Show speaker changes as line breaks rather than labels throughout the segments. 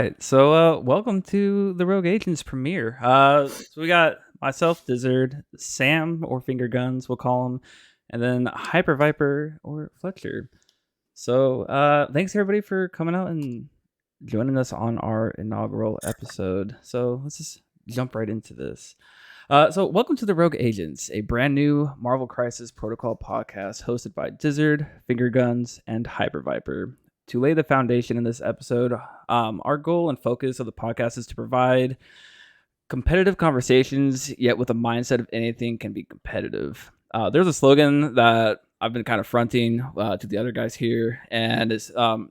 right. So welcome to the Rogue Agents premiere. So we got myself, Dizzard, Sam or Finger Guns, we'll call him, and then Hyper Viper or Fletcher. So thanks everybody for coming out and joining us on our inaugural episode. So let's just jump right into this. So welcome to the Rogue Agents, a brand new Marvel Crisis Protocol podcast hosted by Dizzard, Finger Guns, and Hyper Viper. To lay the foundation in this episode, our goal and focus of the podcast is to provide competitive conversations, yet with a mindset of anything can be competitive. There's a slogan that I've been kind of fronting to the other guys here, and it's kind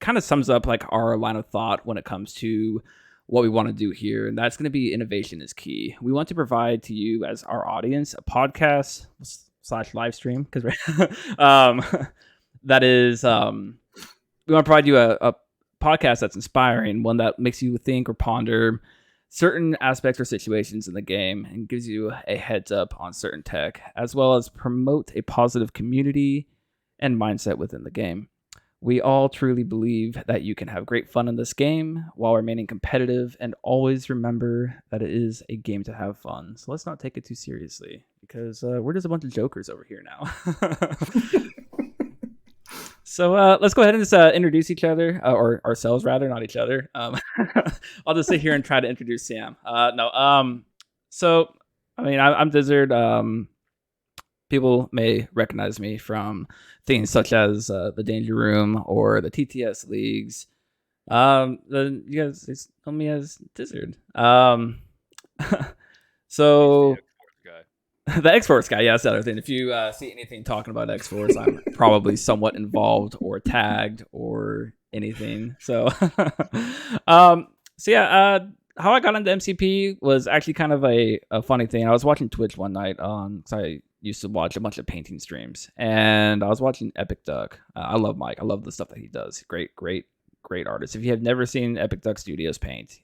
of sums up like our line of thought when it comes to what we want to do here, and that's going to be innovation is key. We want to provide to you as our audience a podcast / live stream because that is we want to provide you a podcast that's inspiring, one that makes you think or ponder certain aspects or situations in the game and gives you a heads up on certain tech, as well as promote a positive community and mindset within the game. We all truly believe that you can have great fun in this game while remaining competitive, and always remember that it is a game to have fun. So let's not take it too seriously, because we're just a bunch of jokers over here now. So let's go ahead and just introduce each other, or ourselves rather, not each other. I'll just sit here and try to introduce Sam. So, I mean, I'm Dizzard. People may recognize me from things such as the Danger Room or the TTS leagues. Then you guys just know me as Dizzard. So the X-Force guy, yeah, that's the other thing. If you see anything talking about X-Force, I'm probably somewhat involved or tagged or anything. So, how I got into MCP was actually kind of a funny thing. I was watching Twitch one night because I used to watch a bunch of painting streams, and I was watching Epic Duck. I love Mike. I love the stuff that he does. Great artist. If you have never seen Epic Duck Studios paint,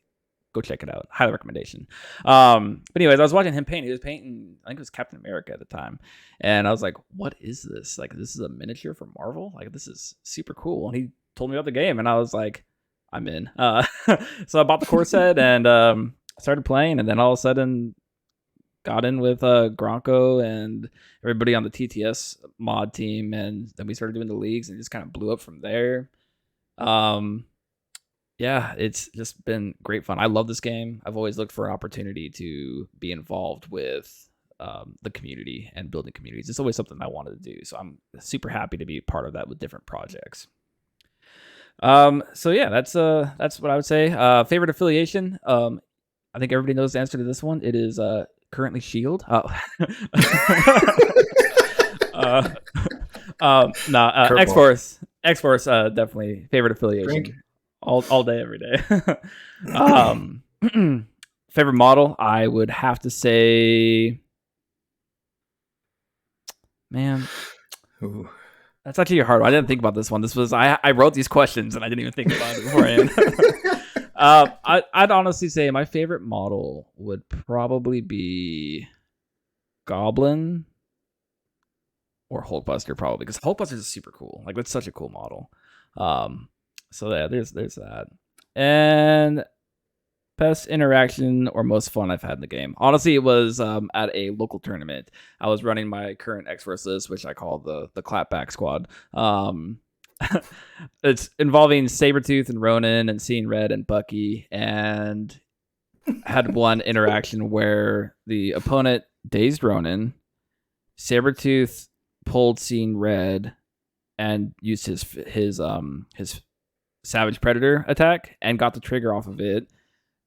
go check it out. Highly recommendation. But anyways, I was watching him paint. He was painting, I think it was Captain America at the time. And I was like, what is this? Like, this is a miniature for Marvel? Like, this is super cool. And he told me about the game, and I was like, I'm in. So I bought the core set and started playing, and then all of a sudden got in with Gronko and everybody on the TTS mod team, and then we started doing the leagues, and it just kind of blew up from there. Yeah, it's just been great fun. I love this game. I've always looked for an opportunity to be involved with the community and building communities. It's always something I wanted to do. So I'm super happy to be part of that with different projects. So yeah, that's what I would say. Favorite affiliation. I think everybody knows the answer to this one. It is currently Shield. X-Force. X-Force, definitely favorite affiliation. Drink. All day, every day. Favorite model, I would have to say, man, ooh, that's actually a hard one. I didn't think about this one. This was I wrote these questions and I didn't even think about it beforehand. I'd honestly say my favorite model would probably be Goblin or Hulkbuster, probably, because Hulkbuster is super cool. Like, that's such a cool model. So yeah, there's that. And best interaction or most fun I've had in the game. Honestly, it was at a local tournament. I was running my current X-Force list, which I call the Clapback Squad. It's involving Sabretooth and Ronan and Seeing Red and Bucky, and had one interaction where the opponent dazed Ronan, Sabretooth pulled Seeing Red and used his Savage Predator attack and got the trigger off of it.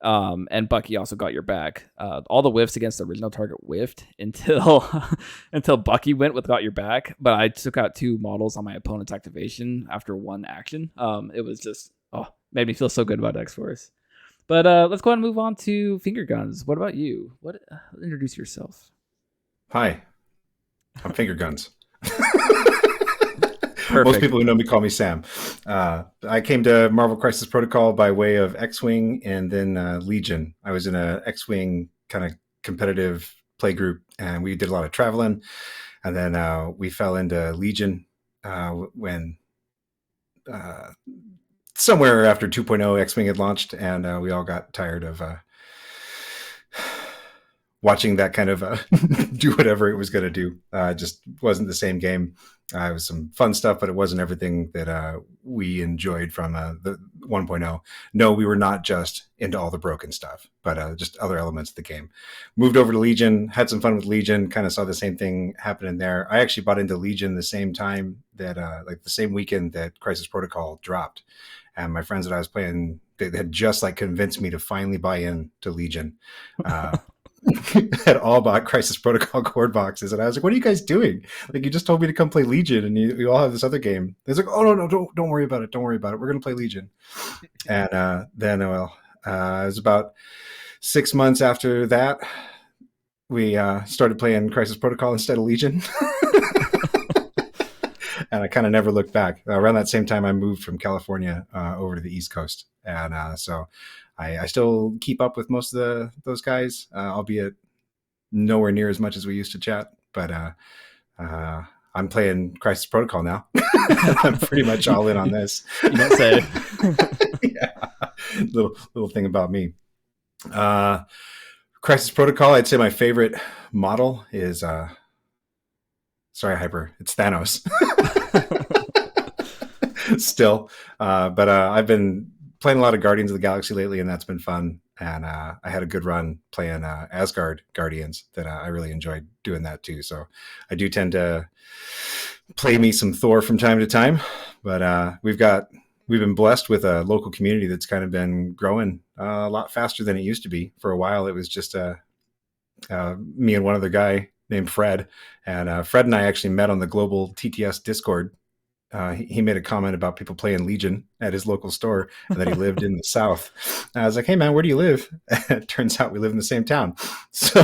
And Bucky also got your back. All the whiffs against the original target whiffed until Bucky went with got your back. But I took out 2 models on my opponent's activation after one action. It was just made me feel so good about X-Force. But let's go ahead and move on to Finger Guns. What about you? Introduce yourself.
Hi, I'm Finger Guns. Perfect. Most people who know me call me Sam. I came to Marvel Crisis Protocol by way of X-Wing and then Legion. I was in a X-Wing kind of competitive play group, and we did a lot of traveling. And then we fell into Legion when somewhere after 2.0 X-Wing had launched, and we all got tired of watching that kind of do whatever it was going to do. Just wasn't the same game. It was some fun stuff, but it wasn't everything that we enjoyed from the 1.0. No, we were not just into all the broken stuff, but just other elements of the game. Moved over to Legion, had some fun with Legion, kind of saw the same thing happening there. I actually bought into Legion the same time that, like the same weekend that Crisis Protocol dropped. And my friends that I was playing, they had just like convinced me to finally buy in to Legion. Had all bought Crisis Protocol cord boxes, and I was like, "What are you guys doing? Like, you just told me to come play Legion, and you all have this other game." He's like, "Oh no, don't worry about it. Don't worry about it. We're gonna play Legion." And then, well, it was about 6 months after that we started playing Crisis Protocol instead of Legion, and I kind of never looked back. Around that same time, I moved from California over to the East Coast, and so I still keep up with most of those guys, albeit nowhere near as much as we used to chat. But uh, I'm playing Crisis Protocol now. I'm pretty much all in on this.
You don't say.
Yeah, little thing about me. Crisis Protocol. I'd say my favorite model is sorry, Hyper. It's Thanos. Still, but I've been playing a lot of Guardians of the Galaxy lately, and that's been fun. And I had a good run playing Asgard Guardians that I really enjoyed doing that too. So I do tend to play me some Thor from time to time, but we've been blessed with a local community that's kind of been growing a lot faster than it used to be. For a while, it was just me and one other guy named Fred, and Fred and I actually met on the global TTS Discord. He made a comment about people playing Legion at his local store and that he lived in the South. And I was like, "Hey man, where do you live?" And it turns out we live in the same town. So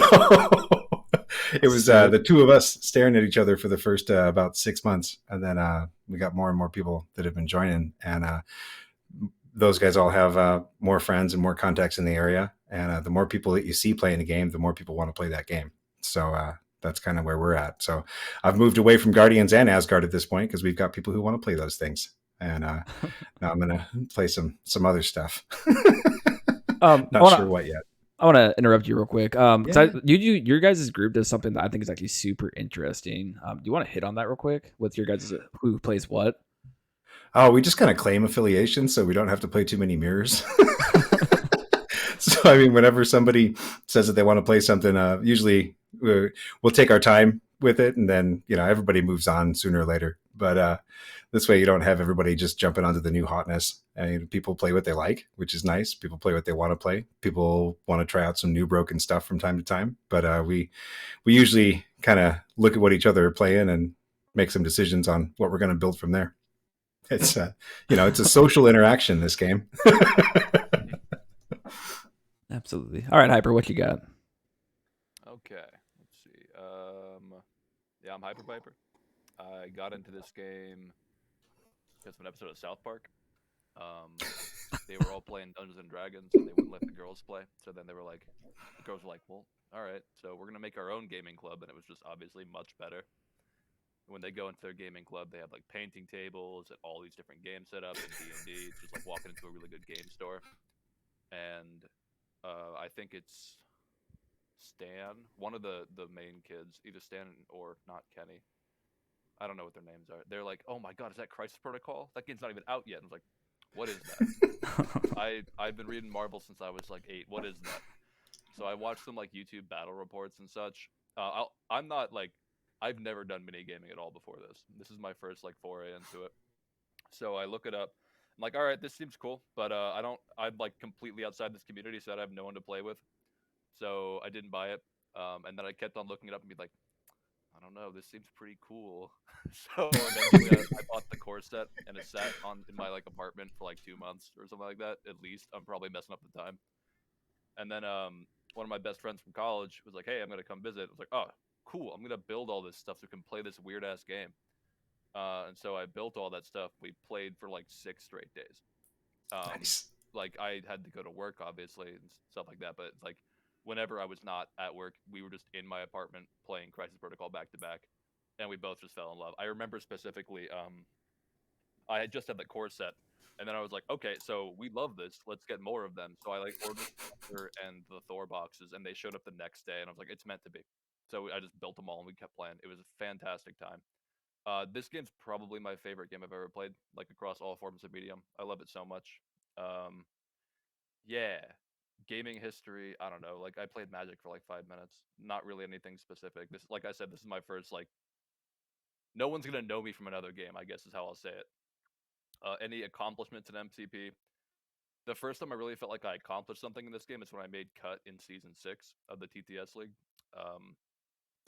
it was the two of us staring at each other for the first about 6 months, and then we got more and more people that have been joining, and those guys all have more friends and more contacts in the area. And the more people that you see playing a game, the more people want to play that game. So that's kind of where we're at. So I've moved away from Guardians and Asgard at this point because we've got people who want to play those things. And now I'm going to play some other stuff. Not sure what yet.
I want to interrupt you real quick.
Yeah.
Your guys' group does something that I think is actually super interesting. Do you want to hit on that real quick with your guys' who plays what?
Oh, we just kind of claim affiliation so we don't have to play too many mirrors. So, I mean, whenever somebody says that they want to play something, usually we'll take our time with it, and then everybody moves on sooner or later. But this way, you don't have everybody just jumping onto the new hotness. I mean, people play what they like, which is nice. People play what they want to play. People want to try out some new broken stuff from time to time. But we usually kind of look at what each other are playing and make some decisions on what we're going to build from there. It's it's a social interaction, this game.
Absolutely. All right, Hyper, what you got?
Okay, let's see. Yeah, I'm Hyper Viper. I got into this game because of an episode of South Park. They were all playing Dungeons and Dragons, and they wouldn't let the girls play. So then the girls were like, "Well, all right, so we're gonna make our own gaming club," and it was just obviously much better. When they go into their gaming club, they have like painting tables and all these different game setups and D&D. It's just like walking into a really good game store. And I think it's Stan, one of the main kids, either Stan or not Kenny. I don't know what their names are. They're like, "Oh my god, is that Crisis Protocol? That game's not even out yet." And I was like, "What is that?" I've been reading Marvel since I was like 8. What is that? So I watched some like YouTube battle reports and such. I'm not like I've never done minigaming at all before this. This is my first like foray into it. So I look it up. I'm like, all right, this seems cool, but I'm like completely outside this community, so I have no one to play with. So I didn't buy it. And then I kept on looking it up and be like, I don't know, this seems pretty cool. So eventually I bought the core set, and it sat in my like apartment for like 2 months or something like that. At least I'm probably messing up the time. And then one of my best friends from college was like, "Hey, I'm gonna come visit." I was like, "Oh, cool! I'm gonna build all this stuff so we can play this weird ass game." And so I built all that stuff. We played for like 6 straight days.
Nice.
Like I had to go to work, obviously, and stuff like that. But like whenever I was not at work, we were just in my apartment playing Crisis Protocol back to back, and we both just fell in love. I remember specifically, I had just had the core set, And then I was like, okay, so we love this. Let's get more of them. So I like ordered the Thor and the Thor boxes, and they showed up the next day, and I was like, it's meant to be. So I just built them all, and we kept playing. It was a fantastic time. This game's probably my favorite game I've ever played, like across all forms of medium. I love it so much. Um, yeah, gaming history. I don't know. Like I played Magic for like 5 minutes. Not really anything specific. This, like I said, this is my first like. No one's gonna know me from another game. I guess is how I'll say it. Any accomplishments in MCP? The first time I really felt like I accomplished something in this game is when I made cut in season 6 of the TTS League. Um,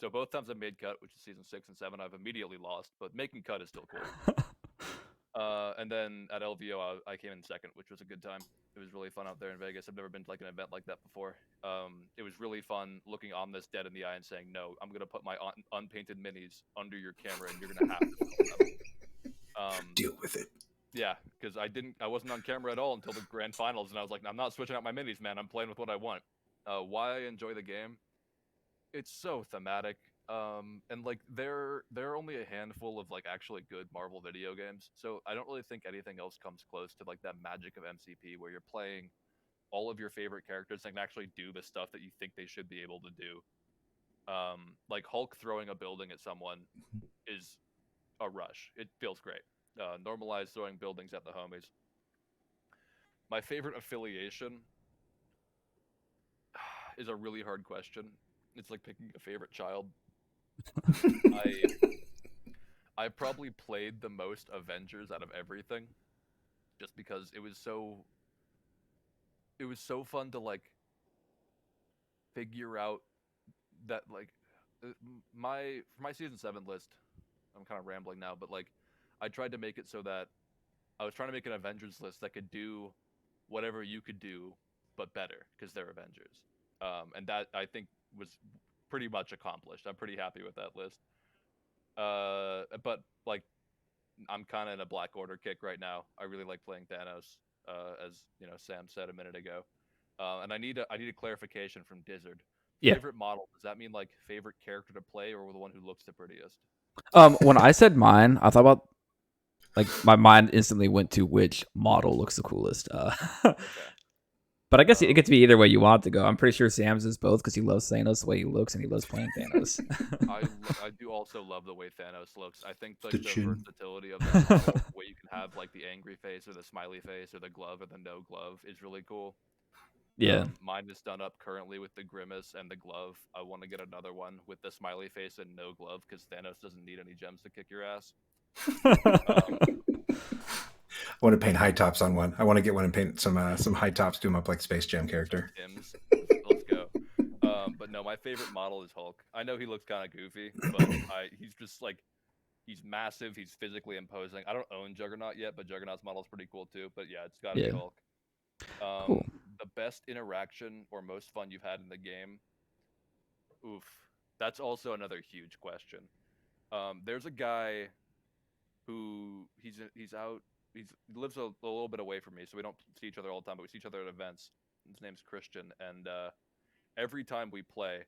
so both times I made cut, which is season 6 and 7, I've immediately lost, but making cut is still cool. And then at LVO, I came in second, which was a good time. It was really fun out there in Vegas. I've never been to like an event like that before. It was really fun looking Omnis dead in the eye and saying, "No, I'm gonna put my unpainted minis under your camera, and you're gonna have to film them."
Deal with it.
Yeah, because I wasn't on camera at all until the grand finals, and I was like, I'm not switching out my minis, man. I'm playing with what I want. Why I enjoy the game? It's so thematic. And like there are only a handful of like actually good Marvel video games, so I don't really think anything else comes close to like that magic of MCP where you're playing all of your favorite characters and can actually do the stuff that you think they should be able to do. Like Hulk throwing a building at someone is a rush. It feels great. Normalize throwing buildings at the homies. My favorite affiliation is a really hard question. It's like picking a favorite child. I I probably played the most Avengers out of everything, just because it was so fun to like figure out that like my for my season 7 list. I'm kind of rambling now, but like I tried to make it so that I was trying to make an Avengers list that could do whatever you could do, but better because they're Avengers. And that I think was pretty much accomplished. I'm pretty happy with that list. But like I'm kind of in a Black Order kick right now. I really like playing Thanos, as you know Sam said a minute ago. And I need a clarification from Dizzard.
Yeah.
Favorite model, does that mean like favorite character to play or the one who looks the prettiest?
When I said mine, I thought about like my mind instantly went to which model looks the coolest.
Okay.
But I guess it gets to be either way you want it to go. I'm pretty sure Sam's is both because he loves Thanos the way he looks and he loves playing Thanos.
I do also love the way Thanos looks. I think like
The
the
chin.
versatility of that model, where you can have like the angry face or the smiley face or the glove or the no glove, is really cool.
Yeah.
Mine is done up currently with the grimace and the glove. I want to get another one with the smiley face and no glove because Thanos doesn't need any gems to kick your ass.
I want to paint high tops on one. I want to get one and paint some high tops, do them up like Space Jam character.
Tim's, let's go. But no, my favorite model is Hulk. I know he looks kind of goofy, but he's just like he's massive. He's physically imposing. I don't own Juggernaut yet, but Juggernaut's model is pretty cool too. But yeah, it's got to be
Yeah.
Hulk.
Cool.
The best interaction or most fun you've had in the game? Oof, that's also another huge question. There's a guy who he's out. He lives a little bit away from me, so we don't see each other all the time, but we see each other at events. His name's Christian, and every time we play,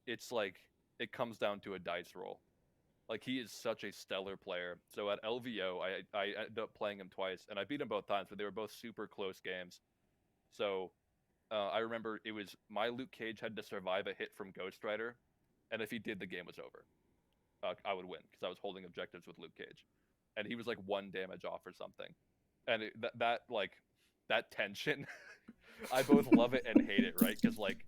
it's like it comes down to a dice roll. Like he is such a stellar player. So at LVO, I ended up playing him twice, and I beat him both times, but they were both super close games. So I remember it was my Luke Cage had to survive a hit from Ghost Rider, and if he did, the game was over. I would win because I was holding objectives with Luke Cage, and he was like 1 damage off or something, and that like that tension, I both love it and hate it, right? Because like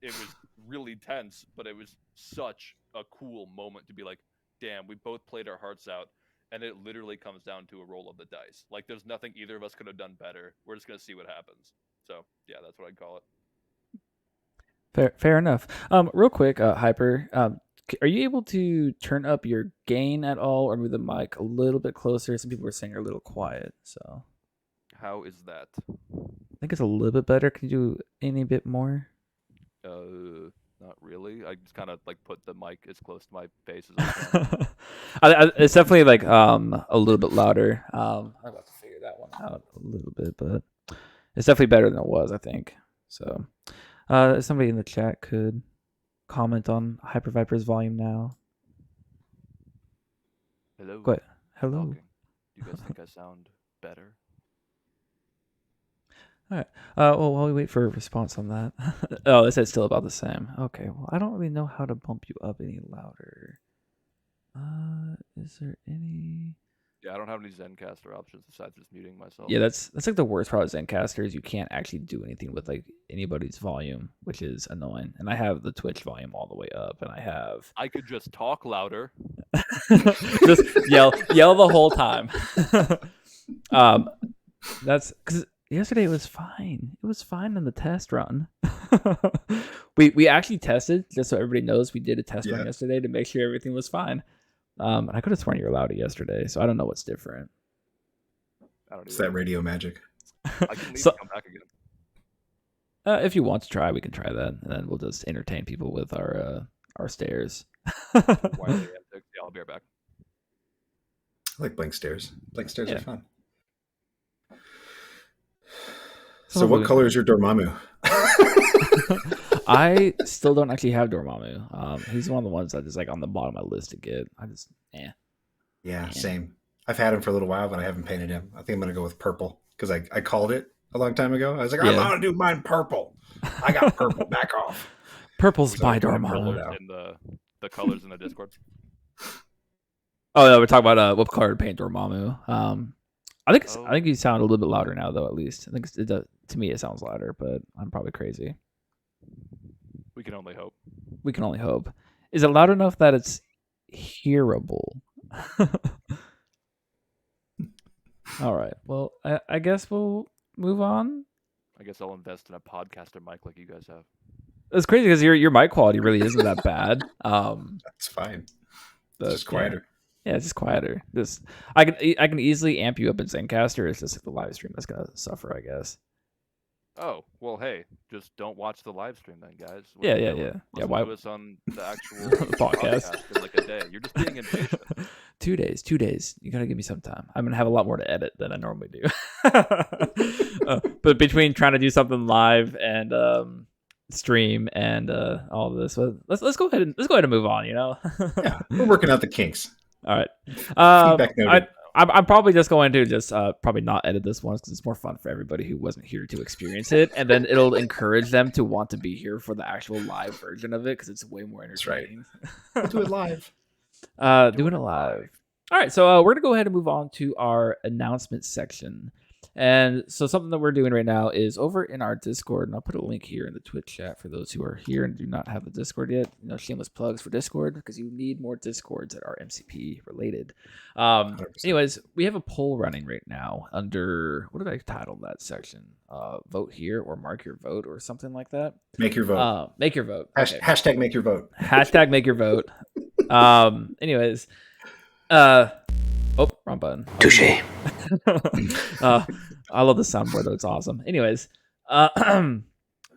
it was really tense, but it was such a cool moment to be like, damn, we both played our hearts out, and it literally comes down to a roll of the dice. Like there's nothing either of us could have done better. We're just gonna see what happens. So yeah, that's what I'd call it.
Fair enough. Real quick, Hyper, are you able to turn up your gain at all or move the mic a little bit closer? Some people were saying you're a little quiet, so
How is that?
I think it's a little bit better. Can you do any bit more?
Not really. I just kind of like put the mic as close to my face as I can.
It's definitely like a little bit louder. I'm about to figure that one out a little bit, but it's definitely better than it was, I think. So, if somebody in the chat could comment on Hyper Viper's volume now.
Hello.
Go ahead. Hello.
Talking. Do you guys think I sound better?
All right. Well, while we wait for a response on that. Oh, it says still about the same. Okay. Well, I don't really know how to bump you up any louder. Is there any?
Yeah, I don't have any Zencaster options besides just muting myself.
Yeah, that's like the worst part of Zencaster is you can't actually do anything with like anybody's volume, which is annoying. And I have the Twitch volume all the way up, and
I could just talk louder.
just yell the whole time. That's because yesterday it was fine. It was fine in the test run. we actually tested, just so everybody knows, we did a test run yesterday to make sure everything was fine. And I could have sworn you were louder yesterday, so I don't know what's different.
It's that radio magic.
I can leave and come back again.
If you want to try, we can try that, and then we'll just entertain people with our stairs.
Yeah, I'll be right back.
I like blank stairs. Blank stairs are fun.
So
what color is your Dormammu?
I still don't actually have Dormammu. He's one of the ones that is like on the bottom of my list to get.
Yeah, same. I've had him for a little while, but I haven't painted him. I think I'm going to go with purple because I called it a long time ago. I was like, I'm going to do mine purple. I got purple. Back off.
Purple's my Dormammu.
And the colors in the Discord.
Oh, yeah, we're talking about what color to paint Dormammu. I think you sound a little bit louder now, though. At least I think to me it sounds louder, but I'm probably crazy.
We can only hope.
We can only hope. Is it loud enough that it's hearable? All right. Well, I guess we'll move on.
I guess I'll invest in a podcaster mic like you guys have.
It's crazy because your mic quality really isn't that bad.
That's fine. It's just quieter.
Yeah, it's just quieter. I can easily amp you up in Zencaster. It's just like the live stream that's gonna suffer, I guess.
Oh, well, hey, just don't watch the live stream then, guys.
Yeah.
Listen
Why?
to us on the actual
podcast
in like a day. You're just being impatient.
2 days. 2 days. You gotta give me some time. I'm gonna have a lot more to edit than I normally do. But between trying to do something live and stream and all of this, let's go ahead and move on.
Yeah, we're working out the kinks.
All right.
Feedback noted.
I'm probably just going to probably not edit this one because it's more fun for everybody who wasn't here to experience it, and then it'll encourage them to want to be here for the actual live version of it because it's way more entertaining.
Right. Do it live.
Doing it live. All right, so we're gonna go ahead and move on to our announcement section. And so something that we're doing right now is over in our Discord, and I'll put a link here in the Twitch chat for those who are here and do not have the Discord yet. Shameless plugs for Discord because you need more Discords that are MCP related. Anyways, we have a poll running right now under, what did I title that section? Vote here or mark your vote or something like that.
Make your vote.
Make your vote.
Okay. Hashtag make your vote.
Hashtag make your vote. Anyways, wrong button.
Touché.
I love the soundboard though; it's awesome. Anyways, so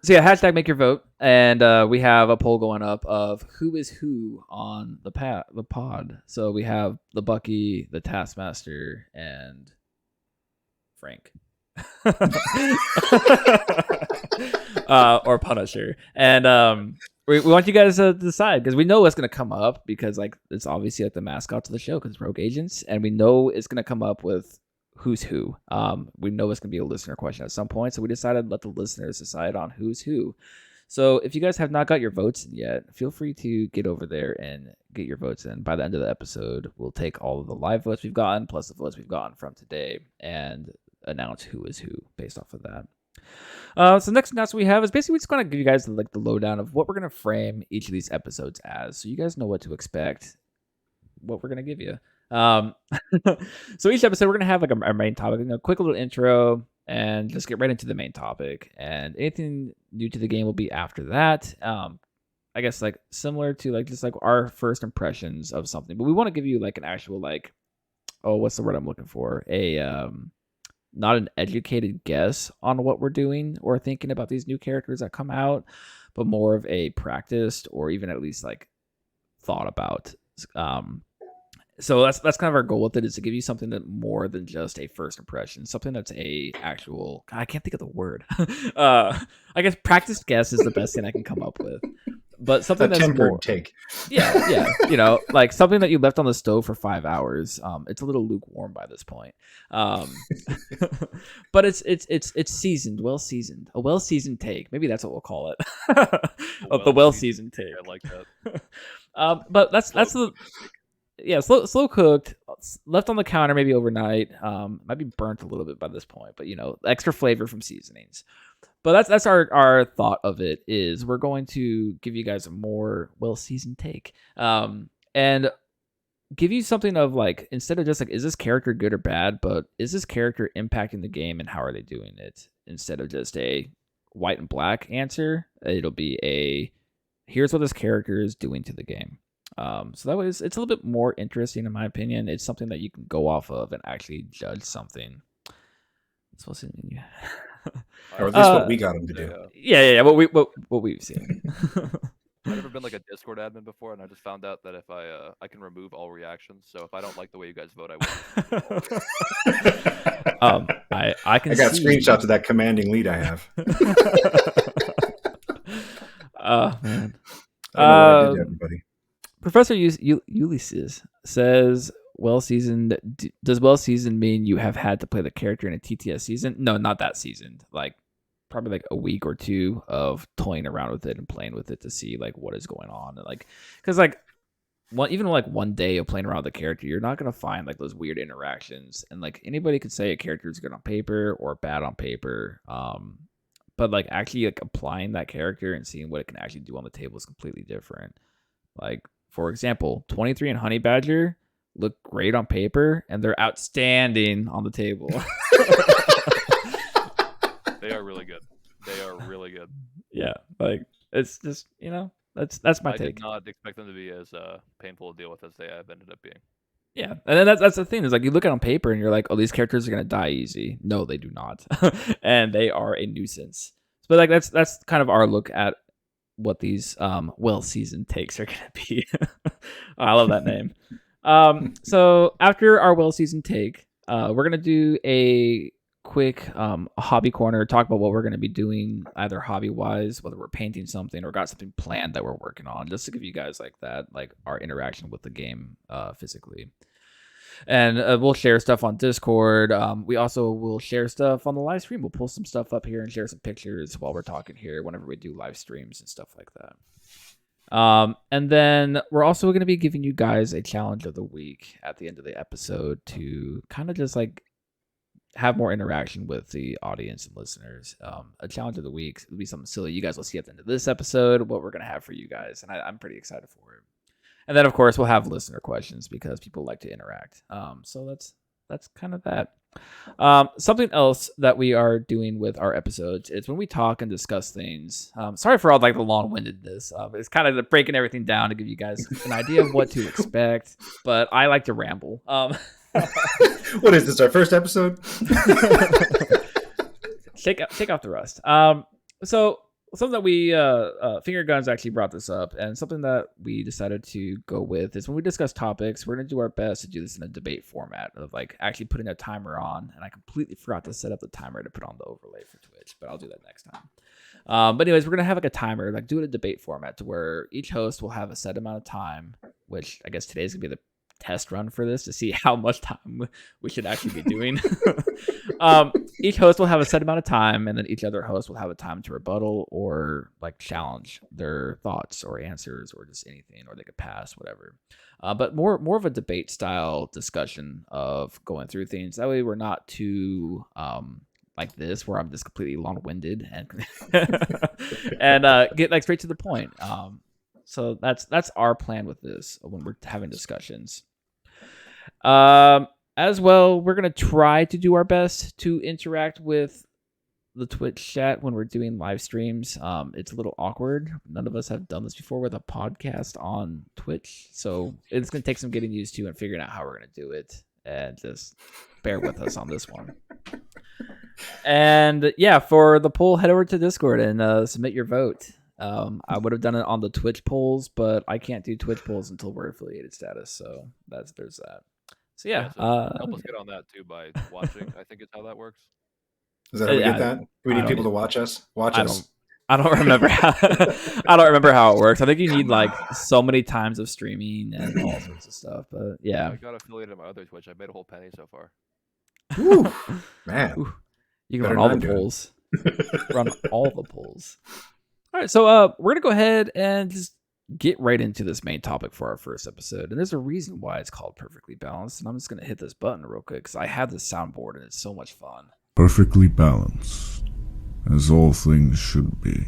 yeah, hashtag make your vote, and we have a poll going up of who is who on the pod. So we have the Bucky, the Taskmaster, and Frank. Or Punisher, and we want you guys to decide because we know what's going to come up because like it's obviously like the mascots of the show because it's Rogue Agents, and we know it's going to come up with who's who. We know it's going to be a listener question at some point, so we decided to let the listeners decide on who's who. So if you guys have not got your votes in yet, feel free to get over there and get your votes in. By the end of the episode, we'll take all of the live votes we've gotten plus the votes we've gotten from today and announce who is who based off of that. So the next announcement we have is basically we're just going to give you guys like the lowdown of what we're going to frame each of these episodes as, so you guys know what to expect, what we're going to give you. So each episode we're going to have like our main topic, quick little intro, and just get right into the main topic. And anything new to the game will be after that. I guess like similar to like just like our first impressions of something, but we want to give you like an actual like, what's the word I'm looking for? Not an educated guess on what we're doing or thinking about these new characters that come out, but more of a practiced or even at least like thought about. So that's kind of our goal with it, is to give you something that more than just a first impression, something that's a actual, God, I can't think of the word. I guess practiced guess is the best thing I can come up with. but something
A
that's
tempered
more.
take.
Yeah, you know, like something that you left on the stove for 5 hours. It's a little lukewarm by this point. Um, but it's seasoned, well seasoned, a well seasoned take. Maybe that's what we'll call it. Of the well seasoned take.
I like that.
But that's
Slow
the yeah, slow cooked, left on the counter maybe overnight. Might be burnt a little bit by this point, but you know, extra flavor from seasonings. But that's our thought of it is we're going to give you guys a more well seasoned take, and give you something of like instead of just like is this character good or bad, but is this character impacting the game and how are they doing it? Instead of just a white and black answer, it'll be a here's what this character is doing to the game. So that way it's a little bit more interesting in my opinion. It's something that you can go off of and actually judge something. That's what's in
Or at least what we got him to do.
Yeah. What we've seen.
I've never been like a Discord admin before, and I just found out that if I can remove all reactions. So if I don't like the way you guys vote, I will.
I can.
I got
see.
screenshots of that commanding lead I have.
Oh man.
I don't know what I did to everybody.
Professor Ulysses says, "Well seasoned. Does well seasoned mean you have had to play the character in a TTS season? No, not that seasoned. Like probably like a week or two of toying around with it and playing with it to see like what is going on. And like, because like even like one day of playing around with the character, you're not gonna find like those weird interactions. And like anybody could say a character is good on paper or bad on paper. But like actually like applying that character and seeing what it can actually do on the table is completely different. Like for example, 23 and Honey Badger look great on paper and they're outstanding on the table.
They are really good. They are really good.
Yeah, like it's just that's my take.
I did not expect them to be as painful to deal with as they have ended up being.
Yeah, and then that's the thing is like you look at it on paper and you're like, oh, these characters are gonna die easy. No, they do not, and they are a nuisance. But like that's kind of our look at what these well seasoned takes are gonna be. I love that name. So after our well seasoned take, we're gonna do a quick hobby corner, talk about what we're gonna be doing either hobby wise, whether we're painting something or got something planned that we're working on, just to give you guys like that, like our interaction with the game physically. And we'll share stuff on Discord. We also will share stuff on the live stream. We'll pull some stuff up here and share some pictures while we're talking here whenever we do live streams and stuff like that. And then we're also going to be giving you guys a challenge of the week at the end of the episode to kind of just like have more interaction with the audience and listeners. A challenge of the week will be something silly you guys will see at the end of this episode, what we're going to have for you guys. And I'm pretty excited for it. And then, of course, we'll have listener questions because people like to interact. So that's kind of that. Something else that we are doing with our episodes is when we talk and discuss things. Sorry for all like the long-windedness. It's kind of breaking everything down to give you guys an idea of what to expect. But I like to ramble.
What is this? Our first episode?
Shake off the rust. So something that we Finger Guns actually brought this up, and something that we decided to go with is when we discuss topics, we're gonna do our best to do this in a debate format of like actually putting a timer on. And I completely forgot to set up the timer to put on the overlay for Twitch, but I'll do that next time. But anyways, we're gonna have like a timer, like do it in a debate format to where each host will have a set amount of time, which I guess today's gonna be the test run for this to see how much time we should actually be doing. Each host will have a set amount of time, and then each other host will have a time to rebuttal or like challenge their thoughts or answers or just anything, or they could pass whatever. But more of a debate style discussion of going through things. That way we're not too like this where I'm just completely long-winded and and get like straight to the point. So that's our plan with this when we're having discussions. As well, we're gonna try to do our best to interact with the Twitch chat when we're doing live streams. It's a little awkward. None of us have done this before with a podcast on Twitch, so it's gonna take some getting used to and figuring out how we're gonna do it. And just bear with us on this one. And yeah, for the poll, head over to Discord and submit your vote. I would have done it on the Twitch polls, but I can't do Twitch polls until we're affiliated status. So there's that. So yeah,
help us get on that too by watching. I think it's how that works.
Is that how we get that? Do we need people to watch us? Watch us.
I don't remember how I don't remember how it works. I think you need like so many times of streaming and all sorts of stuff. But yeah,
I got affiliated on my other Twitch. I made a whole penny so far.
Woo, man,
Ooh, you can
better
run
than
all the
I'm doing.
polls. Run all the polls. All right, so we're gonna go ahead and just get right into this main topic for our first episode. And there's a reason why it's called Perfectly Balanced. And I'm just gonna hit this button real quick because I have this soundboard and it's so much fun.
Perfectly balanced, as all things should be.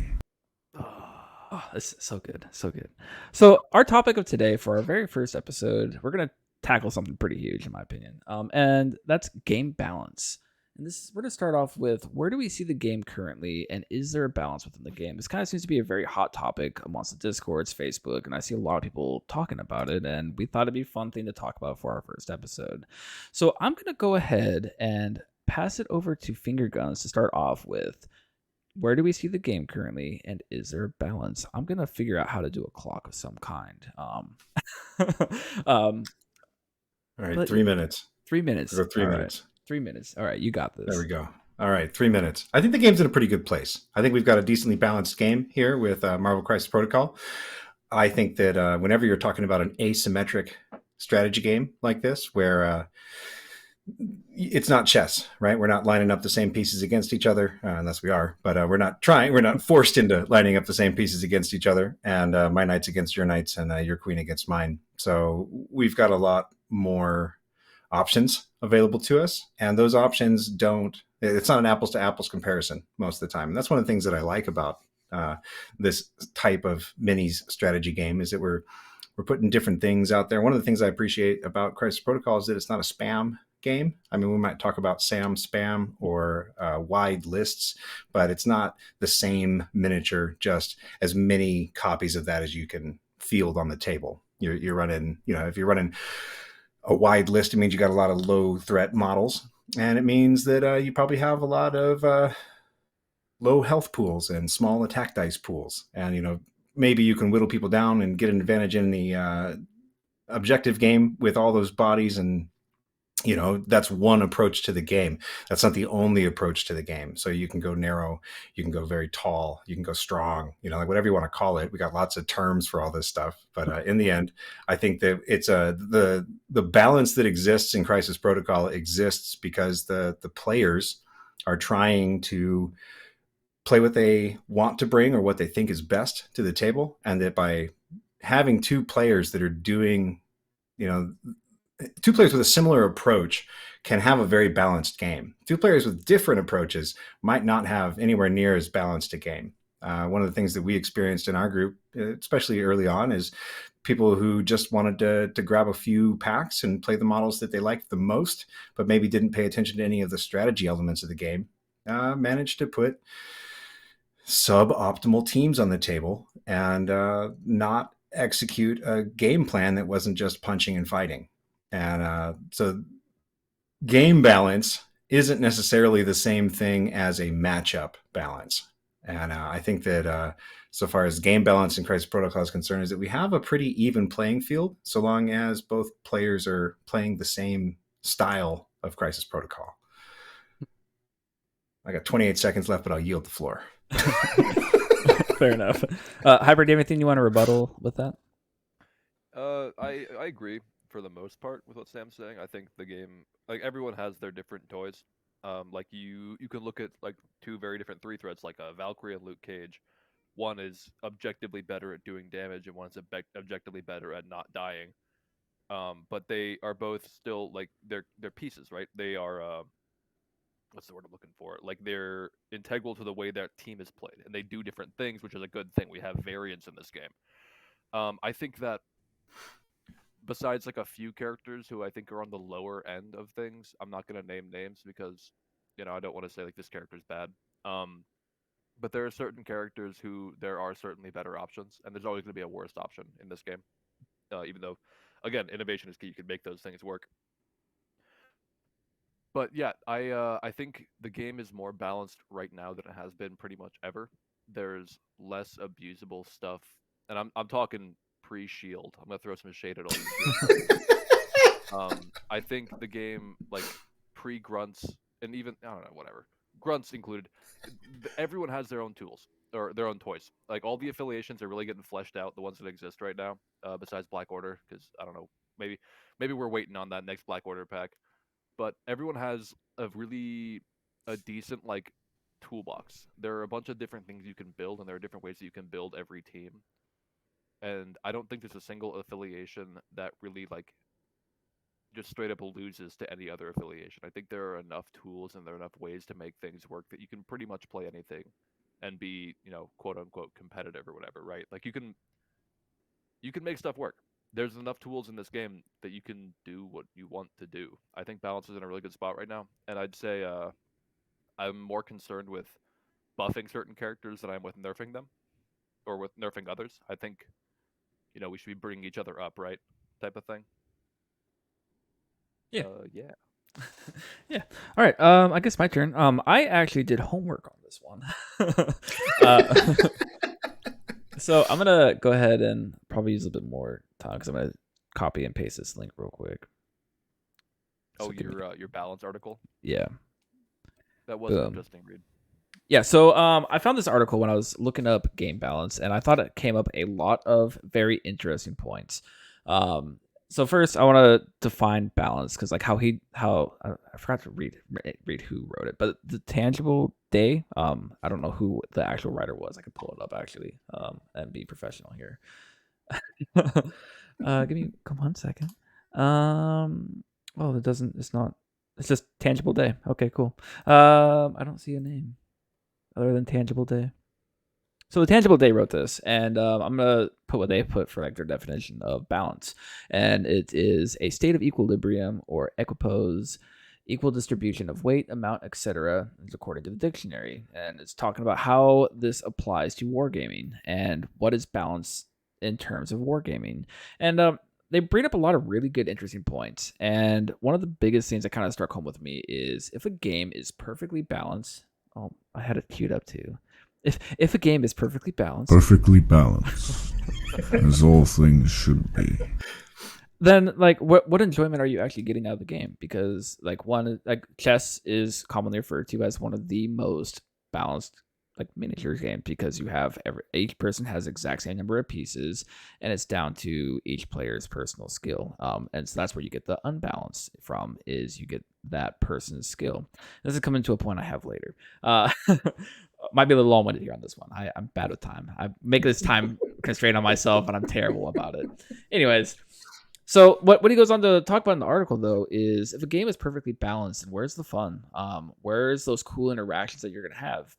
Oh, this is so good, so good. So our topic of today for our very first episode, we're gonna tackle something pretty huge in my opinion, and that's game balance. And we're gonna start off with where do we see the game currently, and is there a balance within the game? This kind of seems to be a very hot topic amongst the Discords, Facebook, and I see a lot of people talking about it. And we thought it'd be a fun thing to talk about for our first episode. So I'm gonna go ahead and pass it over to Finger Guns to start off with where do we see the game currently, and is there a balance? I'm gonna figure out how to do a clock of some kind. Um,
All right,
but
3 minutes.
3 minutes.
Or 3 minutes.
Right. 3 minutes. All right, you got this.
There we go. All right, 3 minutes. I think the game's in a pretty good place. I think we've got a decently balanced game here with Marvel Crisis Protocol. I think that whenever you're talking about an asymmetric strategy game like this, where it's not chess, right? We're not lining up the same pieces against each other, unless we are, but we're not forced into lining up the same pieces against each other, and my knights against your knights, and your queen against mine. So we've got a lot more options available to us, and those options it's not an apples to apples comparison most of the time. And that's one of the things that I like about this type of minis strategy game, is that we're putting different things out there. One of the things I appreciate about Crisis Protocol is that it's not a spam game. I mean, we might talk about SAM spam or wide lists, but it's not the same miniature, just as many copies of that as you can field on the table. You're running, if you're running a wide list, it means you got a lot of low threat models, and it means that you probably have a lot of low health pools and small attack dice pools, and maybe you can whittle people down and get an advantage in the objective game with all those bodies, and that's one approach to the game. That's not the only approach to the game. So you can go narrow, you can go very tall, you can go strong, like whatever you want to call it. We got lots of terms for all this stuff, but in the end, I think that it's the balance that exists in Crisis Protocol exists because the players are trying to play what they want to bring or what they think is best to the table, and that by having two players that are doing, two players with a similar approach can have a very balanced game. Two players with different approaches might not have anywhere near as balanced a game. One of the things that we experienced in our group, especially early on, is people who just wanted to grab a few packs and play the models that they liked the most, but maybe didn't pay attention to any of the strategy elements of the game, managed to put suboptimal teams on the table and not execute a game plan that wasn't just punching and fighting. And so game balance isn't necessarily the same thing as a matchup balance. And I think that so far as game balance in Crisis Protocol is concerned, is that we have a pretty even playing field, so long as both players are playing the same style of Crisis Protocol. I got 28 seconds left, but I'll yield the floor.
Fair enough. Hyper, do you have anything you want to rebuttal with that?
I agree for the most part with what Sam's saying. I think the game, like everyone has their different toys. Like you can look at like two very different three threats, like Valkyrie and Luke Cage. One is objectively better at doing damage, and one's objectively better at not dying. But they are both still like they're pieces, right? They are what's the word I'm looking for? Like they're integral to the way that team is played, and they do different things, which is a good thing. We have variance in this game. I think that besides like a few characters who I think are on the lower end of things, I'm not gonna name names because I don't want to say like this character's bad. But there are certain characters who there are certainly better options, and there's always going to be a worst option in this game. Even though, again, innovation is key. You can make those things work. But yeah, I think the game is more balanced right now than it has been pretty much ever. There's less abusable stuff, and I'm talking pre-shield. I'm gonna throw some shade at all you. I think the game like pre-grunts and even I don't know whatever grunts included. Everyone has their own tools. or their own toys. Like all the affiliations are really getting fleshed out, the ones that exist right now, besides Black Order, because I don't know, maybe we're waiting on that next Black Order pack. But everyone has a decent like toolbox. There are a bunch of different things you can build, and there are different ways that you can build every team. And I don't think there's a single affiliation that really like just straight up loses to any other affiliation. I think there are enough tools and there are enough ways to make things work that you can pretty much play anything and be, quote unquote competitive or whatever, right? Like you can make stuff work. There's enough tools in this game that you can do what you want to do. I think balance is in a really good spot right now, and I'd say I'm more concerned with buffing certain characters than I am with nerfing them or with nerfing others. I think we should be bringing each other up, right? Type of thing.
Yeah.
Yeah.
Yeah. All right. I guess my turn. I actually did homework on this one. uh, so I'm gonna go ahead and probably use a bit more time because I'm gonna copy and paste this link real quick.
Oh, your balance article.
Yeah.
That was an interesting read.
Yeah, so I found this article when I was looking up game balance, and I thought it came up a lot of very interesting points. So first, I want to define balance because, like, I forgot to read who wrote it, but the tangible day. I don't know who the actual writer was. I could pull it up actually, and be professional here. Give me come 1 second. Oh, it doesn't. It's not. It's just tangible day. Okay, cool. I don't see a name other than Tangible Day. So the Tangible Day wrote this, and I'm gonna put what they put for like their definition of balance, and it is a state of equilibrium or equipoise, equal distribution of weight, amount, etc. according to the dictionary, and it's talking about how this applies to wargaming and what is balance in terms of wargaming, and they bring up a lot of really good, interesting points. And one of the biggest things that kind of struck home with me is if a game is perfectly balanced. Oh, I had it queued up too. If a game is perfectly balanced,
as all things should be,
then like what enjoyment are you actually getting out of the game? Because like chess is commonly referred to as one of the most balanced like miniatures game because you have each person has exact same number of pieces and it's down to each player's personal skill. And so that's where you get the unbalance from is you get that person's skill. This is coming to a point I have later. Might be a little long-winded here on this one. I'm bad with time. I make this time constraint on myself and I'm terrible about it. Anyways, so what he goes on to talk about in the article though is if a game is perfectly balanced, and where's the fun? Where's those cool interactions that you're gonna have?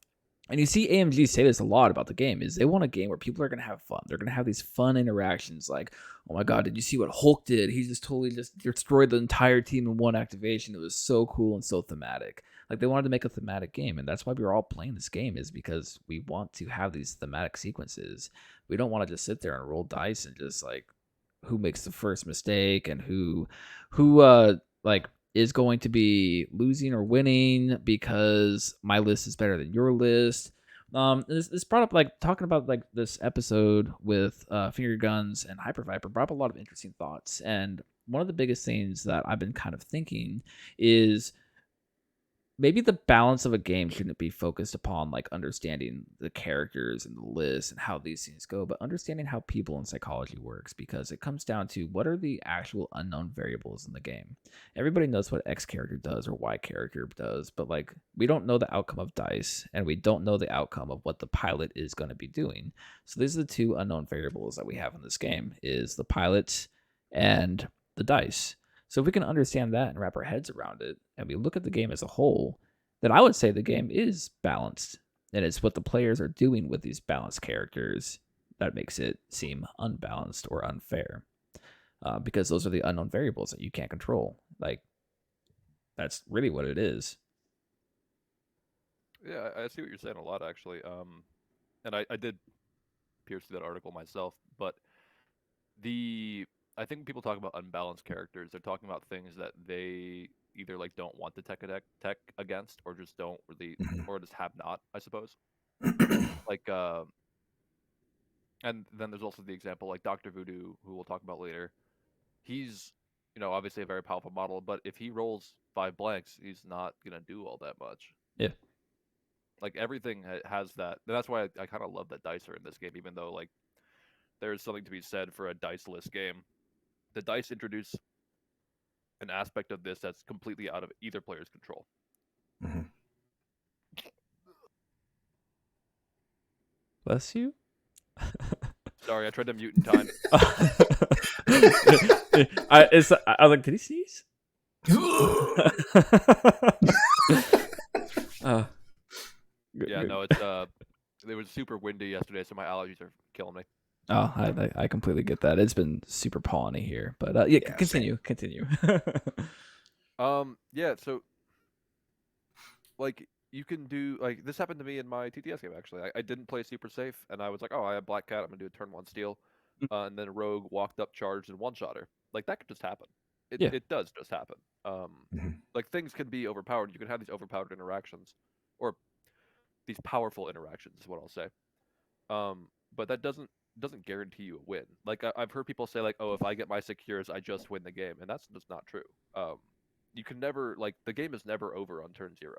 And you see AMG say this a lot about the game is they want a game where people are going to have fun. They're going to have these fun interactions like, oh my God, did you see what Hulk did? He just totally just destroyed the entire team in one activation. It was so cool and so thematic. Like they wanted to make a thematic game. And that's why we were all playing this game is because we want to have these thematic sequences. We don't want to just sit there and roll dice and just like who makes the first mistake and who like is going to be losing or winning because my list is better than your list. This brought up like talking about like this episode with finger guns and Hyper Viper brought up a lot of interesting thoughts. And one of the biggest things that I've been kind of thinking is maybe the balance of a game shouldn't be focused upon like understanding the characters and the list and how these things go, but understanding how people and psychology works because it comes down to what are the actual unknown variables in the game. Everybody knows what X character does or Y character does, but like we don't know the outcome of dice and we don't know the outcome of what the pilot is going to be doing. So these are the two unknown variables that we have in this game is the pilot and the dice. So if we can understand that and wrap our heads around it, and we look at the game as a whole, then I would say the game is balanced. And it's what the players are doing with these balanced characters that makes it seem unbalanced or unfair. Because those are the unknown variables that you can't control. Like, that's really what it is.
Yeah, I see what you're saying a lot, actually. And I did pierce through that article myself, but I think when people talk about unbalanced characters, they're talking about things that they either like don't want to tech against, or just don't really, or just have not, I suppose. Like, and then there's also the example like Doctor Voodoo, who we'll talk about later. He's, obviously a very powerful model, but if he rolls 5 blanks, he's not gonna do all that much.
Yeah.
Like everything has that. And that's why I kind of love that dice are in this game, even though like there's something to be said for a diceless game. The dice introduce an aspect of this that's completely out of either player's control.
Mm-hmm.
Bless you.
Sorry, I tried to mute in time.
I was like, did he sneeze?
Yeah, no, it was super windy yesterday, so my allergies are killing me.
Oh, I completely get that. It's been super polleny here, but yeah, continue.
Yeah, so like you can do like this happened to me in my TTS game actually. I didn't play super safe, and I was like, oh, I have Black Cat, I'm gonna do a turn 1 steal, and then Rogue walked up, charged, and one-shot her. Like that could just happen.
Yeah.
It does just happen. Like things can be overpowered. You can have these overpowered interactions, or these powerful interactions is what I'll say. But that doesn't guarantee you a win. Like I've heard people say like, oh, if I get my secures, I just win the game, and that's just not true. You can never like the game is never over on turn 0.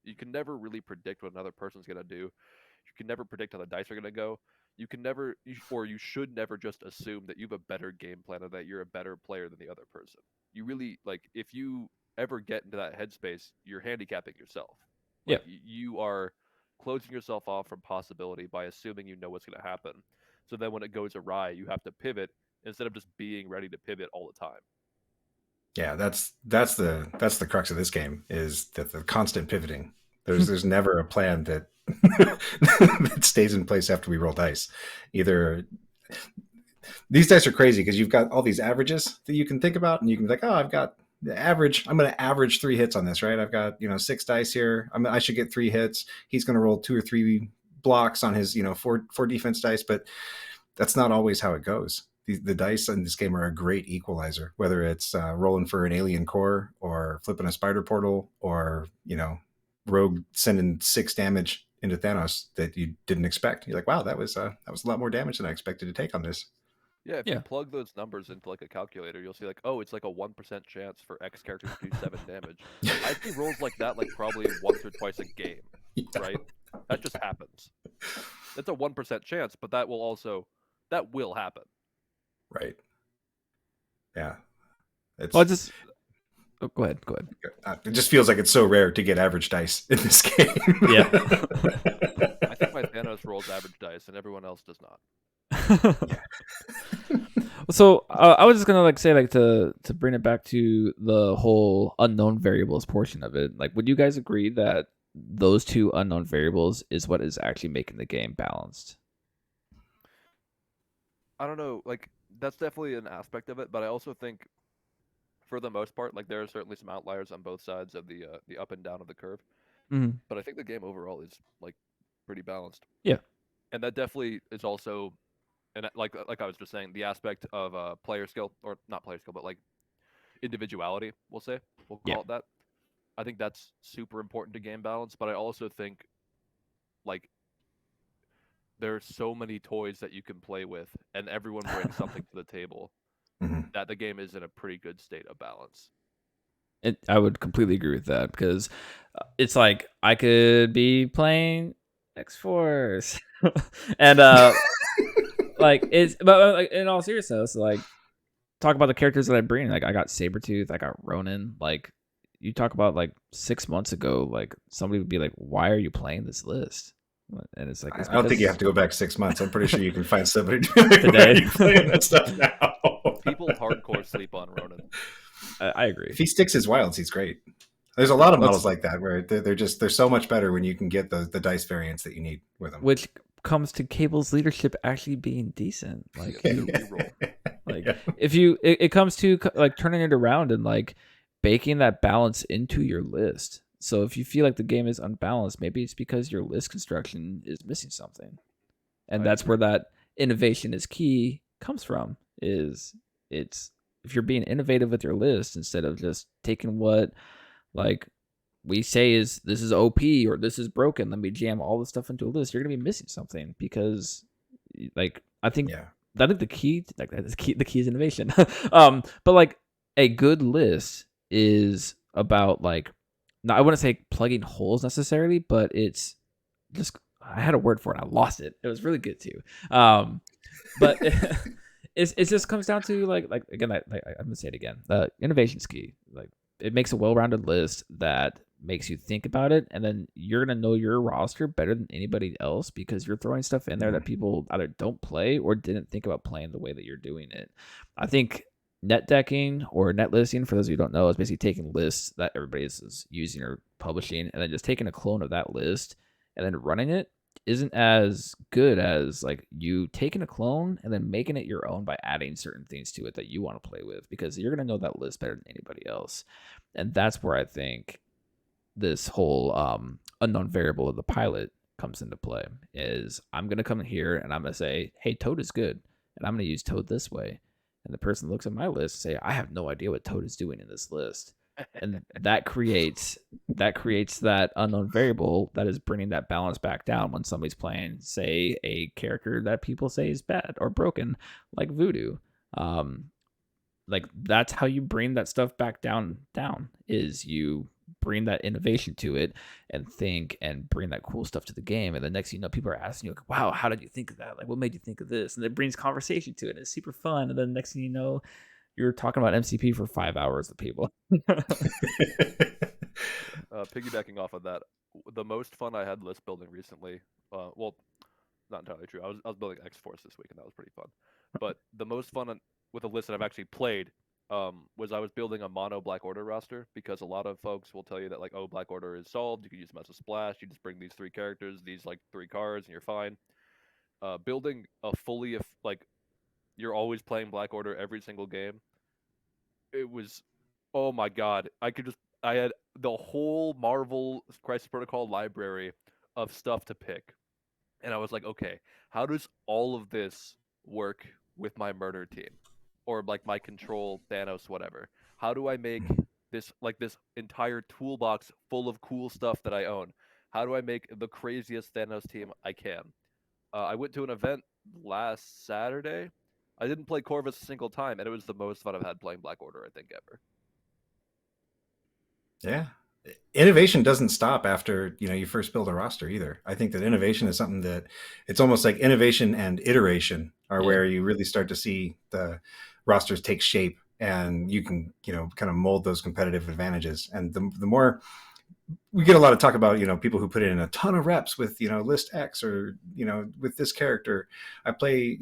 You can never really predict what another person's gonna do. You can never predict how the dice are gonna go. You can never, or you should never just assume that you have a better game plan or that you're a better player than the other person. You really like if you ever get into that headspace, you're handicapping yourself. Like you are closing yourself off from possibility by assuming you know what's going to happen. So then when it goes awry, you have to pivot instead of just being ready to pivot all the time.
Yeah, that's the crux of this game is that the constant pivoting. There's never a plan that that stays in place after we roll dice. Either these dice are crazy because you've got all these averages that you can think about, and you can be like, oh, I've got the average. I'm going to average 3 hits on this, right? I've got 6 dice here. I should get 3 hits. He's going to roll 2 or 3 blocks on his 4 defense dice, but that's not always how it goes. The dice in this game are a great equalizer, whether it's rolling for an alien core or flipping a spider portal or, Rogue sending 6 damage into Thanos that you didn't expect. You're like, wow, that was a lot more damage than I expected to take on this.
Yeah, if you plug those numbers into like a calculator, you'll see like, oh, it's like a 1% chance for X character to do 7 damage. I see rolls like that like probably once or twice a game, right? That just happens. It's a 1% chance, but that will happen.
Right. Yeah.
Well, go ahead.
It just feels like it's so rare to get average dice in this game.
Yeah.
I think my Thanos rolls average dice, and everyone else does not.
So I was just gonna say to bring it back to the whole unknown variables portion of it. Like, would you guys agree that those 2 unknown variables is what is actually making the game balanced?
I don't know. Like that's definitely an aspect of it, but I also think, for the most part, like there are certainly some outliers on both sides of the up and down of the curve.
Mm-hmm.
But I think the game overall is like pretty balanced.
Yeah,
and that definitely is also, and like I was just saying, the aspect of player skill, or not player skill, but like individuality. We'll call it that. I think that's super important to game balance. But I also think, like, there are so many toys that you can play with, and everyone brings something to the table. That the game is in a pretty good state of balance.
I would completely agree with that because it's like I could be playing X-Force and like it's but like, in all seriousness, like talk about the characters that I bring. Like I got Sabretooth, I got Ronin. Like you talk about like 6 months ago, like somebody would be like, "Why are you playing this list?" And it's like
I don't think you have to go back 6 months. I'm pretty sure you can find somebody
today
playing that stuff now.
People hardcore sleep on Ronin.
I agree.
If he sticks his wilds, he's great. There's a lot of models like that where they're so much better when you can get the dice variants that you need with them.
Which comes to Cable's leadership actually being decent. Like, if it comes to like turning it around and like baking that balance into your list. So if you feel like the game is unbalanced, maybe it's because your list construction is missing something. And that's where that innovation is key comes from, is it's if you're being innovative with your list instead of just taking what like we say is this is OP or this is broken, let me jam all this stuff into a list, you're gonna be missing something because like I think the key is innovation. But like a good list is about like, I wouldn't say plugging holes necessarily, but it's I had a word for it. I lost it. It was really good too. But it just comes down to like again, I'm gonna say it again. Innovation's key. Like it makes a well-rounded list that makes you think about it, and then you're gonna know your roster better than anybody else because you're throwing stuff in there that people either don't play or didn't think about playing the way that you're doing it. I think net decking or net listing, for those of you who don't know, is basically taking lists that everybody is using or publishing and then just taking a clone of that list and then running it isn't as good as like you taking a clone and then making it your own by adding certain things to it that you want to play with, because you're going to know that list better than anybody else. And that's where I think this whole unknown variable of the pilot comes into play. Is I'm going to come here and I'm going to say, hey, Toad is good, and I'm going to use Toad this way. And the person looks at my list and say, I have no idea what Toad is doing in this list. And that creates that unknown variable that is bringing that balance back down when somebody's playing, say, a character that people say is bad or broken, like Voodoo. Like that's how you bring that stuff back down is you bring that innovation to it and think and bring that cool stuff to the game. And the next thing you know, people are asking you, like, wow, how did you think of that? Like, what made you think of this? And it brings conversation to it. It's super fun. And then the next thing you know, you're talking about MCP for 5 hours with people.
Piggybacking off of that, the most fun I had list building recently, well, not entirely true. I was building X Force this week, and that was pretty fun. But the most fun with a list that I've actually played was I was building a mono Black Order roster, because a lot of folks will tell you that, like, oh, Black Order is solved. You can use them as a splash. You just bring these 3 characters, these like 3 cards, and you're fine. Building a fully like you're always playing Black Order every single game. It was, oh my god! I had the whole Marvel Crisis Protocol library of stuff to pick. And I was like, okay, how does all of this work with my murder team? Or like my control Thanos, whatever. How do I make this entire toolbox full of cool stuff that I own? How do I make the craziest Thanos team I can? I went to an event last Saturday. I didn't play Corvus a single time, and it was the most fun I've had playing Black Order, I think, ever.
Yeah. Innovation doesn't stop after, you first build a roster either. I think that innovation is something that it's almost like innovation and iteration are where you really start to see the rosters take shape, and you can, kind of mold those competitive advantages. And the more we get a lot of talk about, people who put in a ton of reps with, list X or, with this character. I play,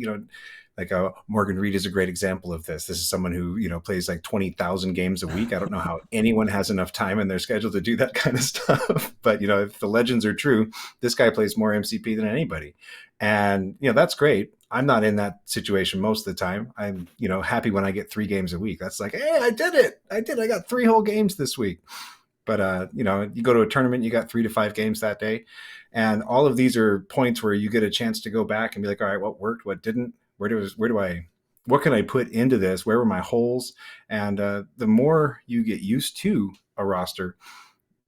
like Morgan Reed is a great example of this. This is someone who, plays like 20,000 games a week. I don't know how anyone has enough time in their schedule to do that kind of stuff. But, if the legends are true, this guy plays more MCP than anybody. And, that's great. I'm not in that situation most of the time. I'm, happy when I get 3 games a week. That's like, hey, I did it. I got 3 whole games this week. But, you go to a tournament, you got 3 to 5 games that day. And all of these are points where you get a chance to go back and be like, all right, what worked, what didn't? What can I put into this? Where were my holes? And the more you get used to a roster,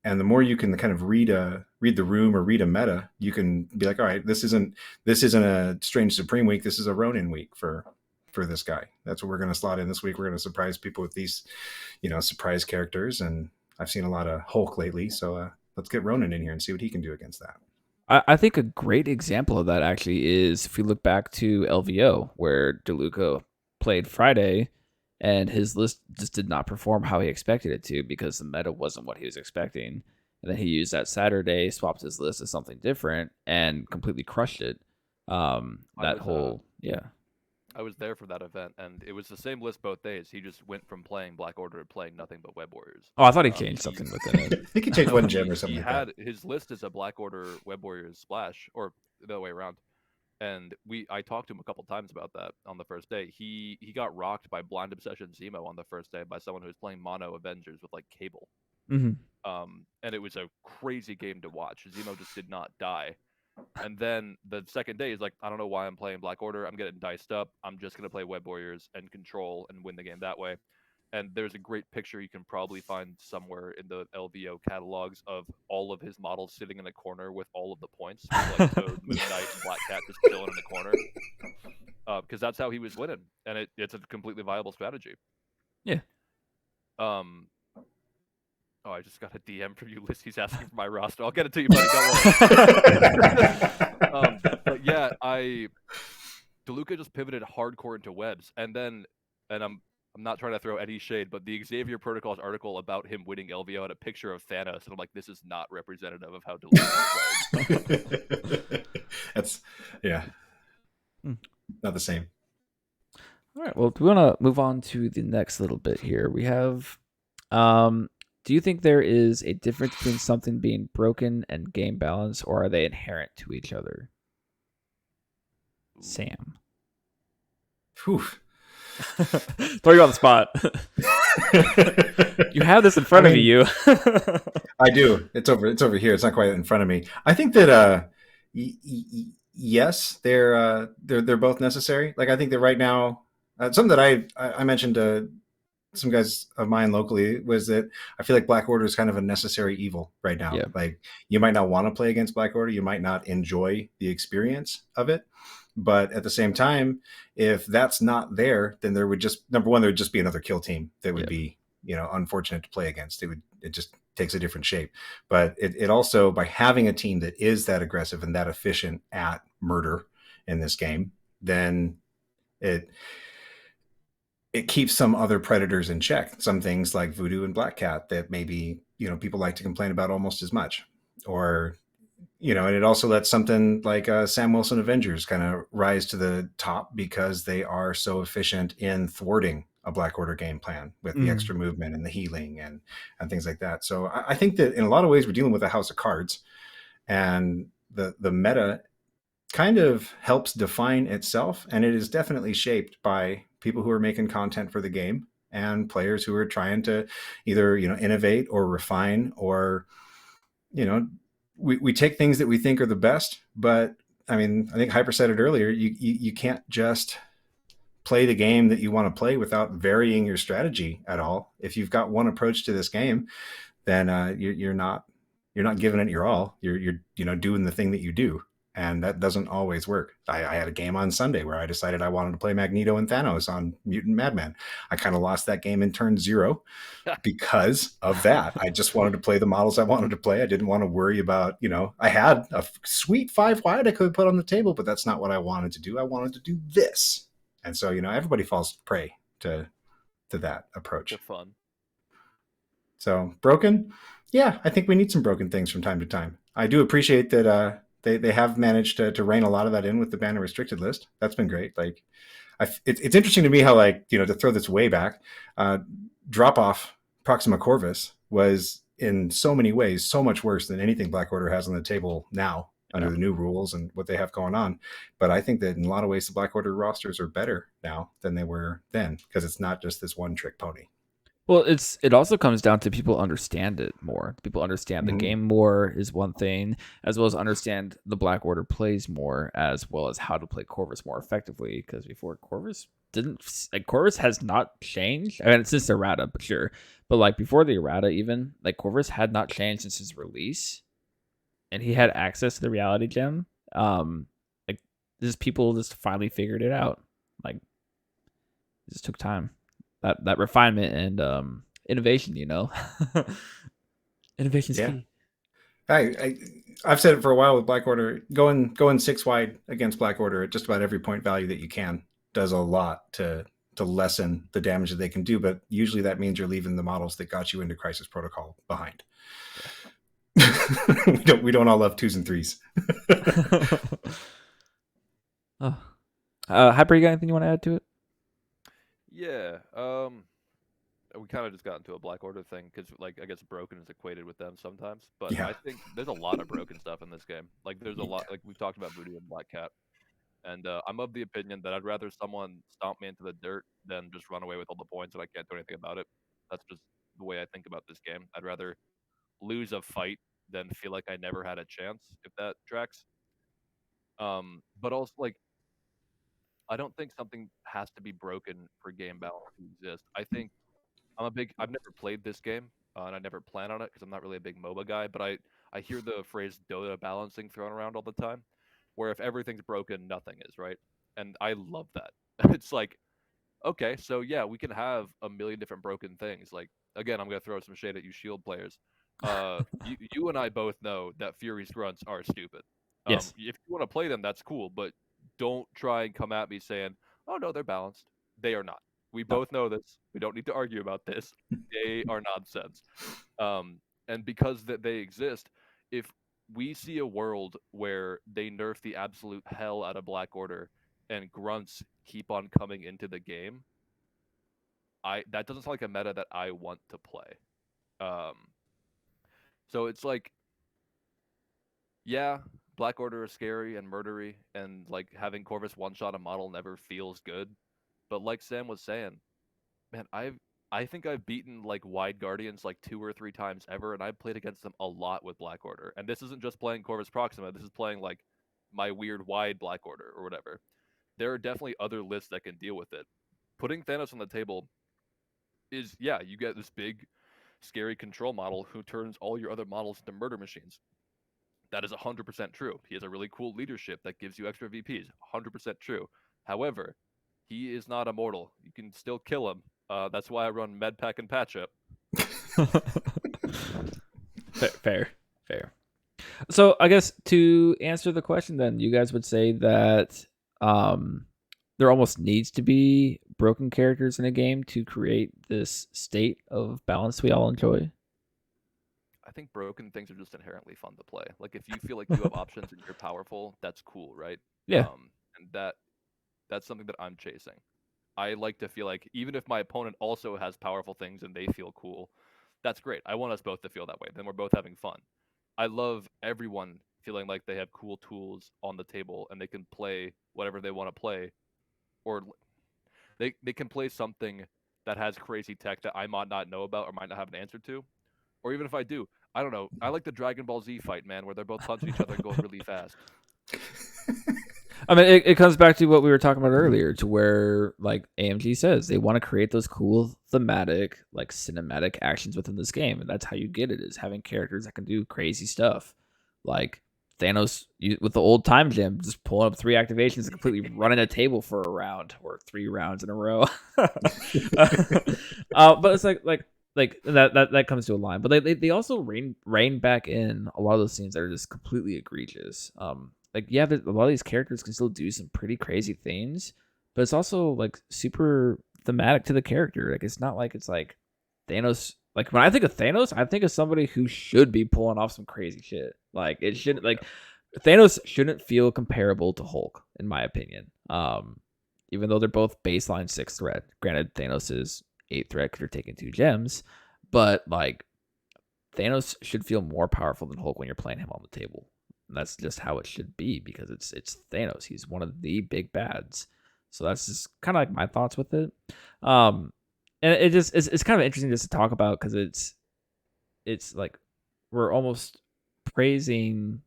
and the more you can kind of read the room or read a meta, you can be like, all right, this isn't a Strange Supreme week. This is a Ronin week for this guy. That's what we're going to slot in this week. We're going to surprise people with these, surprise characters. And I've seen a lot of Hulk lately, so let's get Ronin in here and see what he can do against that.
I think a great example of that actually is if we look back to LVO, where DeLuca played Friday and his list just did not perform how he expected it to because the meta wasn't what he was expecting. And then he used that Saturday, swapped his list to something different, and completely crushed it.
I was there for that event, and it was the same list both days. He just went from playing Black Order to playing nothing but Web Warriors.
Oh, I thought he changed something within it.
I think he changed one gem or something.
He had his list as a Black Order Web Warriors splash, or the other way around. And I talked to him a couple times about that on the first day. He got rocked by Blind Obsession Zemo on the first day by someone who was playing mono Avengers with like Cable.
Mm-hmm.
And it was a crazy game to watch. Zemo just did not die. And then the second day, he's like, I don't know why I'm playing Black Order. I'm getting diced up. I'm just going to play Web Warriors and control and win the game that way. And there's a great picture you can probably find somewhere in the LVO catalogs of all of his models sitting in the corner with all of the points. With like Toad, Moon Knight, and Black Cat just chilling in the corner. Because that's how he was winning. And it's a completely viable strategy.
Yeah.
Oh, I just got a DM from Ulysses asking for my roster. I'll get it to you, buddy. Don't worry. But yeah, DeLuca just pivoted hardcore into webs, and I'm not trying to throw any shade, but the Xavier Protocols article about him winning LVO had a picture of Thanos, and I'm like, this is not representative of how DeLuca is playing.
That's yeah,
Hmm.
not the same.
All right. Well, do we want to move on to the next little bit here? We have, do you think there is a difference between something being broken and game balance, or are they inherent to each other? Sam.
Whew.
Throw you on the spot. You have this in front of you.
I do. It's over here. It's not quite in front of me. I think that yes, they're both necessary. Like I think that right now, something that I mentioned to some guys of mine locally was that I feel like Black Order is kind of a necessary evil right now.
Yeah.
Like you might not want to play against Black Order, you might not enjoy the experience of it, but at the same time, if that's not there, then there would just number one, there would just be another kill team that would be unfortunate to play against. It just takes a different shape. But it also, by having a team that is that aggressive and that efficient at murder in this game, then it keeps some other predators in check. Some things like Voodoo and Black Cat that maybe people like to complain about almost as much, or and it also lets something like Sam Wilson Avengers kind of rise to the top because they are so efficient in thwarting a Black Order game plan with the extra movement and the healing and things like that. So I think that in a lot of ways we're dealing with a house of cards, and the meta kind of helps define itself, and it is definitely shaped by people who are making content for the game and players who are trying to either innovate or refine, or we take things that we think are the best. But I mean, I think Hyper said it earlier, you can't just play the game that you want to play without varying your strategy at all. If you've got one approach to this game, then you're not giving it your all. You're doing the thing that you do, and that doesn't always work. I had a game on Sunday where I decided I wanted to play Magneto and Thanos on Mutant Madman. I kind of lost that game in turn 0 because of that. I just wanted to play the models I wanted to play. I didn't want to worry about, I had a sweet 5 wide I could put on the table, but that's not what I wanted to do. I wanted to do this. And so, everybody falls prey to that approach.
They're fun.
So broken. Yeah, I think we need some broken things from time to time. I do appreciate that they have managed to rein a lot of that in with the banner restricted list. That's been great. Like, it's interesting to me how, like, to throw this way back, drop off Proxima Corvus was in so many ways so much worse than anything Black Order has on the table now under the new rules and what they have going on. But I think that in a lot of ways the Black Order rosters are better now than they were then, because it's not just this one trick pony.
Well, it also comes down to people understand it more. People understand the game more is one thing, as well as understand the Black Order plays more, as well as how to play Corvus more effectively. Because before, Corvus has not changed. I mean, it's since the errata, but sure. But like before the errata, even like Corvus had not changed since his release, and he had access to the reality gem. Like just people just finally figured it out. Like it just took time. That refinement and innovation, innovation's key.
I've said it for a while with Black Order. Going 6 wide against Black Order at just about every point value that you can does a lot to lessen the damage that they can do. But usually that means you're leaving the models that got you into Crisis Protocol behind. we don't all love 2s and 3s.
Hyper, you got anything you want to add to it?
Yeah, we kind of just got into a Black Order thing because, like, I guess broken is equated with them sometimes. But I think there's a lot of broken stuff in this game. Like, there's a lot. Like we've talked about Voodoo and Black Cat, and I'm of the opinion that I'd rather someone stomp me into the dirt than just run away with all the points and I can't do anything about it. That's just the way I think about this game. I'd rather lose a fight than feel like I never had a chance, if that tracks. But also, like, I don't think something has to be broken for game balance to exist. I think I've never played this game, and I never plan on it because I'm not really a big MOBA guy, but I hear the phrase Dota balancing thrown around all the time, where if everything's broken, nothing is, right? And I love that. It's like, Okay, so yeah, we can have a million different broken things. Like again, I'm gonna throw some shade at you Shield players. You and I both know that Fury's grunts are stupid.
Yes.
If you want to play them, that's cool, but don't try and come at me saying, "Oh no, they're balanced." They are not. We
No.
both know this. We don't need to argue about this. They are nonsense. And because that they exist, if we see a world where they nerf the absolute hell out of Black Order and grunts keep on coming into the game, I that doesn't sound like a meta that I want to play. Um, so it's like, yeah, Black Order is scary and murdery, and like having Corvus one shot a model never feels good. But like Sam was saying, man, I think I've beaten like Wide Guardians like 2 or 3 times ever, and I've played against them a lot with Black Order. And this isn't just playing Corvus Proxima. This is playing like my weird wide Black Order or whatever. There are definitely other lists that can deal with it. Putting Thanos on the table is, yeah, you get this big scary control model who turns all your other models into murder machines. That is 100% true. He has a really cool leadership that gives you extra VPs. 100% true. However, he is not immortal. You can still kill him. That's why I run Medpack and Patch Up.
Fair. So I guess to answer the question, then you guys would say that there almost needs to be broken characters in a game to create this state of balance we all enjoy.
I think broken things are just inherently fun to play. Like if you feel like you have options and you're powerful, that's cool, right?
Yeah.
And that's something that I'm chasing. I like to feel like even if my opponent also has powerful things and they feel cool, that's great. I want us both to feel that way. Then we're both having fun. I love everyone feeling like they have cool tools on the table and they can play whatever they want to play, or they can play something that has crazy tech that I might not know about or might not have an answer to. Or even if I do, I don't know. I like the Dragon Ball Z fight, man, where they're both punching each other and going really fast.
I mean, it comes back to what we were talking about earlier, to where like AMG says they want to create those cool thematic, like cinematic actions within this game, and that's how you get it, is having characters that can do crazy stuff, like Thanos with the old time gem, just pulling up 3 activations and completely running a table for a round or 3 rounds in a row. But it's like that comes to a line, but they also rein back in a lot of those scenes that are just completely egregious. Like yeah, a lot of these characters can still do some pretty crazy things, but it's also like super thematic to the character. Like it's not like it's like Thanos. Like when I think of Thanos, I think of somebody who should be pulling off some crazy shit. Like it shouldn't like Thanos shouldn't feel comparable to Hulk, in my opinion. Even though they're both baseline 6 threat. Granted, Thanos is 8 threat because you're taking 2 gems, but like Thanos should feel more powerful than Hulk when you're playing him on the table. And that's just how it should be because it's Thanos. He's one of the big bads. So that's just kind of like my thoughts with it. And it's kind of interesting just to talk about because it's like we're almost praising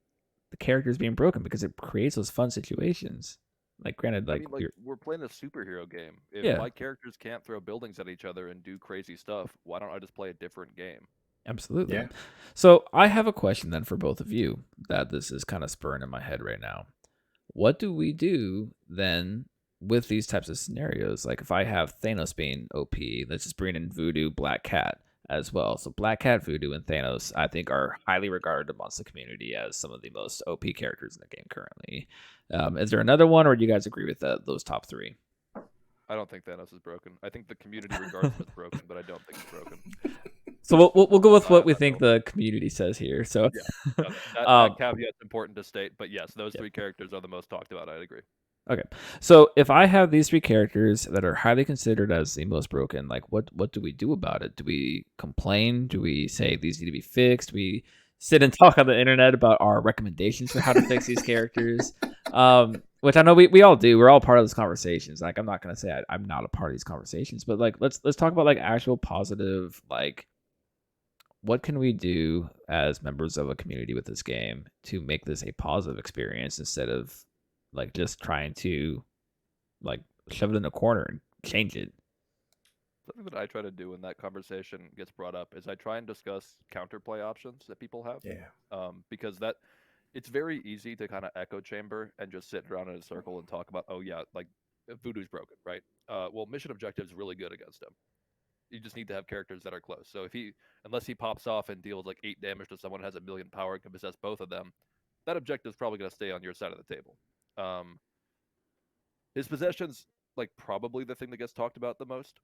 the characters being broken because it creates those fun situations. Like granted, like,
we're playing a superhero game. If
Yeah.
my characters can't throw buildings at each other and do crazy stuff, why don't I just play a different game?
Absolutely.
Yeah.
So I have a question then for both of you that this is kind of spurring in my head right now. What do we do then with these types of scenarios? Like if I have Thanos being OP, let's just bring in Voodoo, Black Cat as well. So Black Cat, Voodoo, and Thanos, I think, are highly regarded amongst the community as some of the most OP characters in the game currently. Is there another one, or do you guys agree with those top 3?
I don't think Thanos is broken. I think the community regards him as broken, but I don't think he's broken.
So we'll go with what we think the community says here. So
yeah, that caveat's important to state. But yes, those 3 characters are the most talked about. I'd agree.
Okay, so if I have these 3 characters that are highly considered as the most broken, like what do we do about it? Do we complain? Do we say these need to be fixed? We sit and talk on the internet about our recommendations for how to fix these characters, which I know we all do. We're all part of those conversations. Like I'm not gonna say I'm not a part of these conversations, but like let's talk about like actual positive, like what can we do as members of a community with this game to make this a positive experience instead of like just trying to like shove it in a corner and change it.
Something that I try to do when that conversation gets brought up is I try and discuss counterplay options that people have.
Yeah.
Because it's very easy to kind of echo chamber and just sit around in a circle and talk about, oh yeah, like Voodoo's broken, right? Well, mission objective's really good against him. You just need to have characters that are close. So unless he pops off and deals like 8 damage to someone who has a million power and can possess both of them, that objective's probably going to stay on your side of the table. Um, his possessions, like probably the thing that gets talked about the most.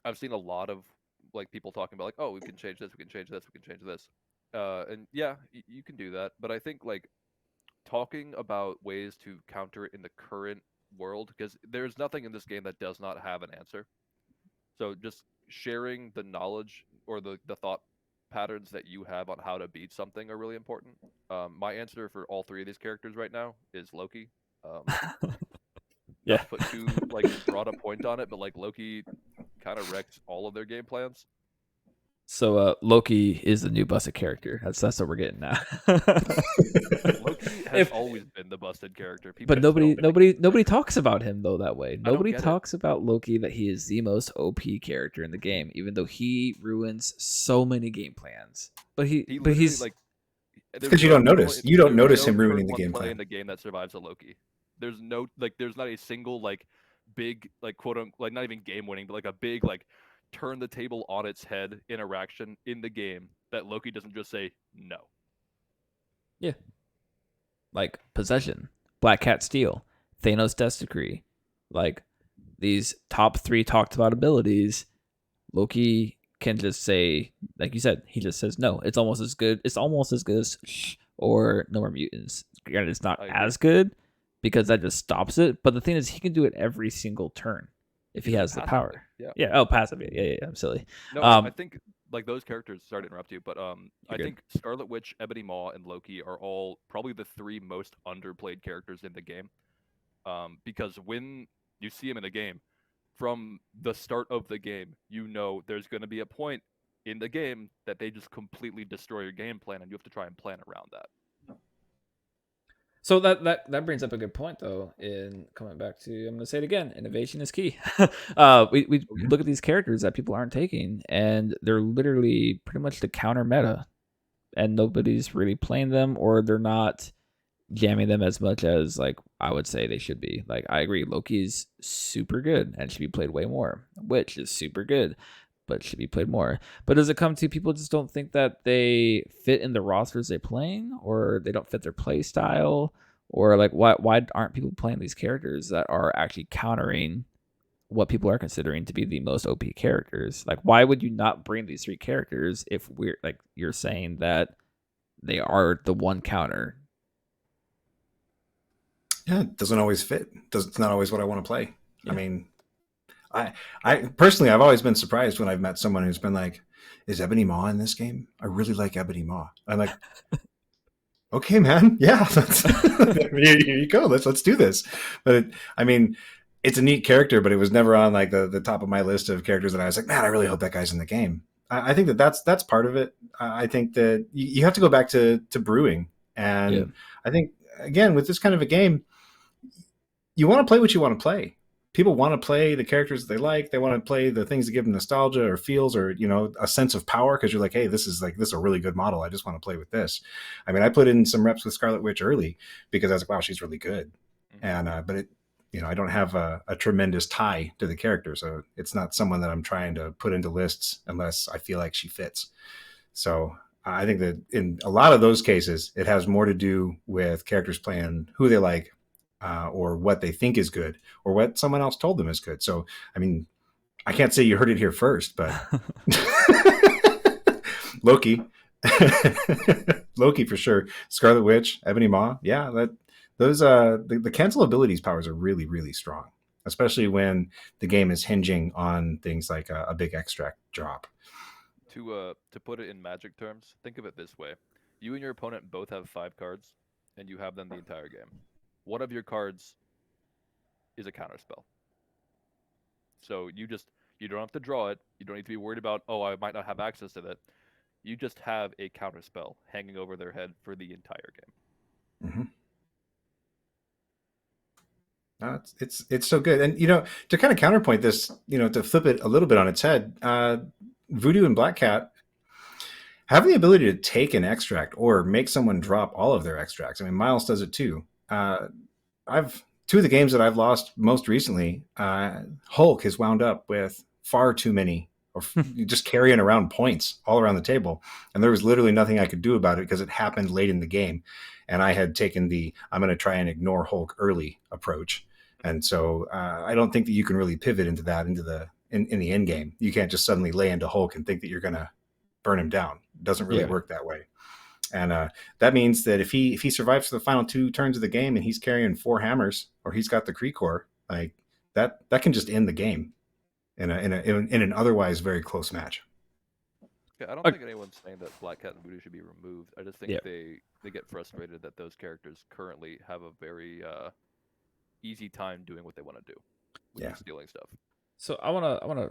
I've seen a lot of like people talking about like, oh, we can change this, we can change this, we can change this, and yeah, you can do that. But I think like talking about ways to counter it in the current world, because there's nothing in this game that does not have an answer. So just sharing the knowledge or the thought patterns that you have on how to beat something are really important. My answer for all three of these characters right now is Loki. Um, Not
Yeah.
to put too like broad a point on it, but like Loki kind of wrecks all of their game plans.
So Loki is the new busted character. That's what we're getting now.
Loki has
If-
always been the busted character. People
But
just don't
nobody talks about him though that way.
I don't
Nobody
get it.
talks about Loki that he is the most OP character in the game, even though he ruins so many game plans. But
He
but
literally,
he's
like
It's because you don't notice. You don't
there's
notice
no
him ruining
turn
the
one
game
play
plan.
in the game that survives a Loki. There's not a single like big like quote unquote like not even game winning, but like a big like turn the table on its head interaction in the game that Loki doesn't just say no.
like Possession, Black Cat Steel, Thanos Death Decree, like these top 3 talked about abilities. Loki can just say, like you said, he just says no. It's almost as good. It's almost as good as Shh or No More Mutants. Granted, it's not
I agree.
as good because that just stops it. But the thing is, he can do it every single turn if he
Even
has the
passively,
power.
Yeah.
Yeah. Oh, passive. Yeah. I'm silly.
No,
Um,
I think like those characters. Sorry to interrupt you, but I
good.
think Scarlet Witch, Ebony Maw, and Loki are all probably the 3 most underplayed characters in the game. Because when you see them in the game, from the start of the game, you know there's going to be a point in the game that they just completely destroy your game plan, and you have to try and plan around that.
So that brings up a good point though. In coming back to, I'm going to say it again: innovation is key. We look at these characters that people aren't taking, and they're literally pretty much the counter meta, and nobody's really playing them, or they're not jamming them as much as like I would say they should be. Like I agree, Loki's super good and should be played way more. Witch is super good, but should be played more. But does it come to people just don't think that they fit in the rosters they're playing, or they don't fit their play style, or like why aren't people playing these characters that are actually countering what people are considering to be the most OP characters? Like why would you not bring these 3 characters if we're like you're saying that they are the one counter?
Yeah, it doesn't always fit. It's not always what I want to play.
Yeah.
I mean, I personally, I've always been surprised when I've met someone who's been like, "Is Ebony Maw in this game? I really like Ebony Maw." I'm like, "Okay, man, yeah, here you go. Let's do this." But I mean, it's a neat character, but it was never on like the top of my list of characters that I was like, "Man, I really hope that guy's in the game." I think that's part of it. I think that you have to go back to brewing, and
Yeah.
I think again with this kind of a game, you want to play what you want to play. People want to play the characters they like. They want to play the things that give them nostalgia or feels or, a sense of power. Cause you're like, hey, this is a really good model. I just want to play with this. I mean, I put in some reps with Scarlet Witch early because I was like, wow, she's really good.
Mhm.
And, but I don't have a tremendous tie to the character. So it's not someone that I'm trying to put into lists unless I feel like she fits. So I think that in a lot of those cases, it has more to do with characters playing who they like, or what they think is good, or what someone else told them is good. So, I mean, I can't say you heard it here first, but Loki, Loki for sure. Scarlet Witch, Ebony Maw, yeah. Those the cancel abilities powers are really really strong, especially when the game is hinging on things like a big extract drop.
To put it in Magic terms, think of it this way: you and your opponent both have 5 cards, and you have them the entire game. One of your cards is a counterspell. So you don't have to draw it. You don't need to be worried about, oh, I might not have access to that. You just have a counterspell hanging over their head for the entire game.
Mm-hmm. It's so good. And to kind of counterpoint this, to flip it a little bit on its head, Voodoo and Black Cat have the ability to take an extract or make someone drop all of their extracts. I mean, Miles does it too. I've two of the games that I've lost most recently, Hulk has wound up with far too many, or just carrying around points all around the table, and there was literally nothing I could do about it because it happened late in the game, and I had taken the I'm going to try and ignore Hulk early approach, and so I don't think that you can really pivot into that in the end game. You can't just suddenly lay into Hulk and think that you're going to burn him down. It doesn't really work that way. And that means that if he survives for the final 2 turns of the game and he's carrying 4 hammers, or he's got the Kree like that can just end the game in an otherwise very close match.
Yeah, I don't think anyone's saying that Black Cat and Voodoo should be removed. I just think they get frustrated that those characters currently have a very easy time doing what they want to do, which is stealing stuff.
So I wanna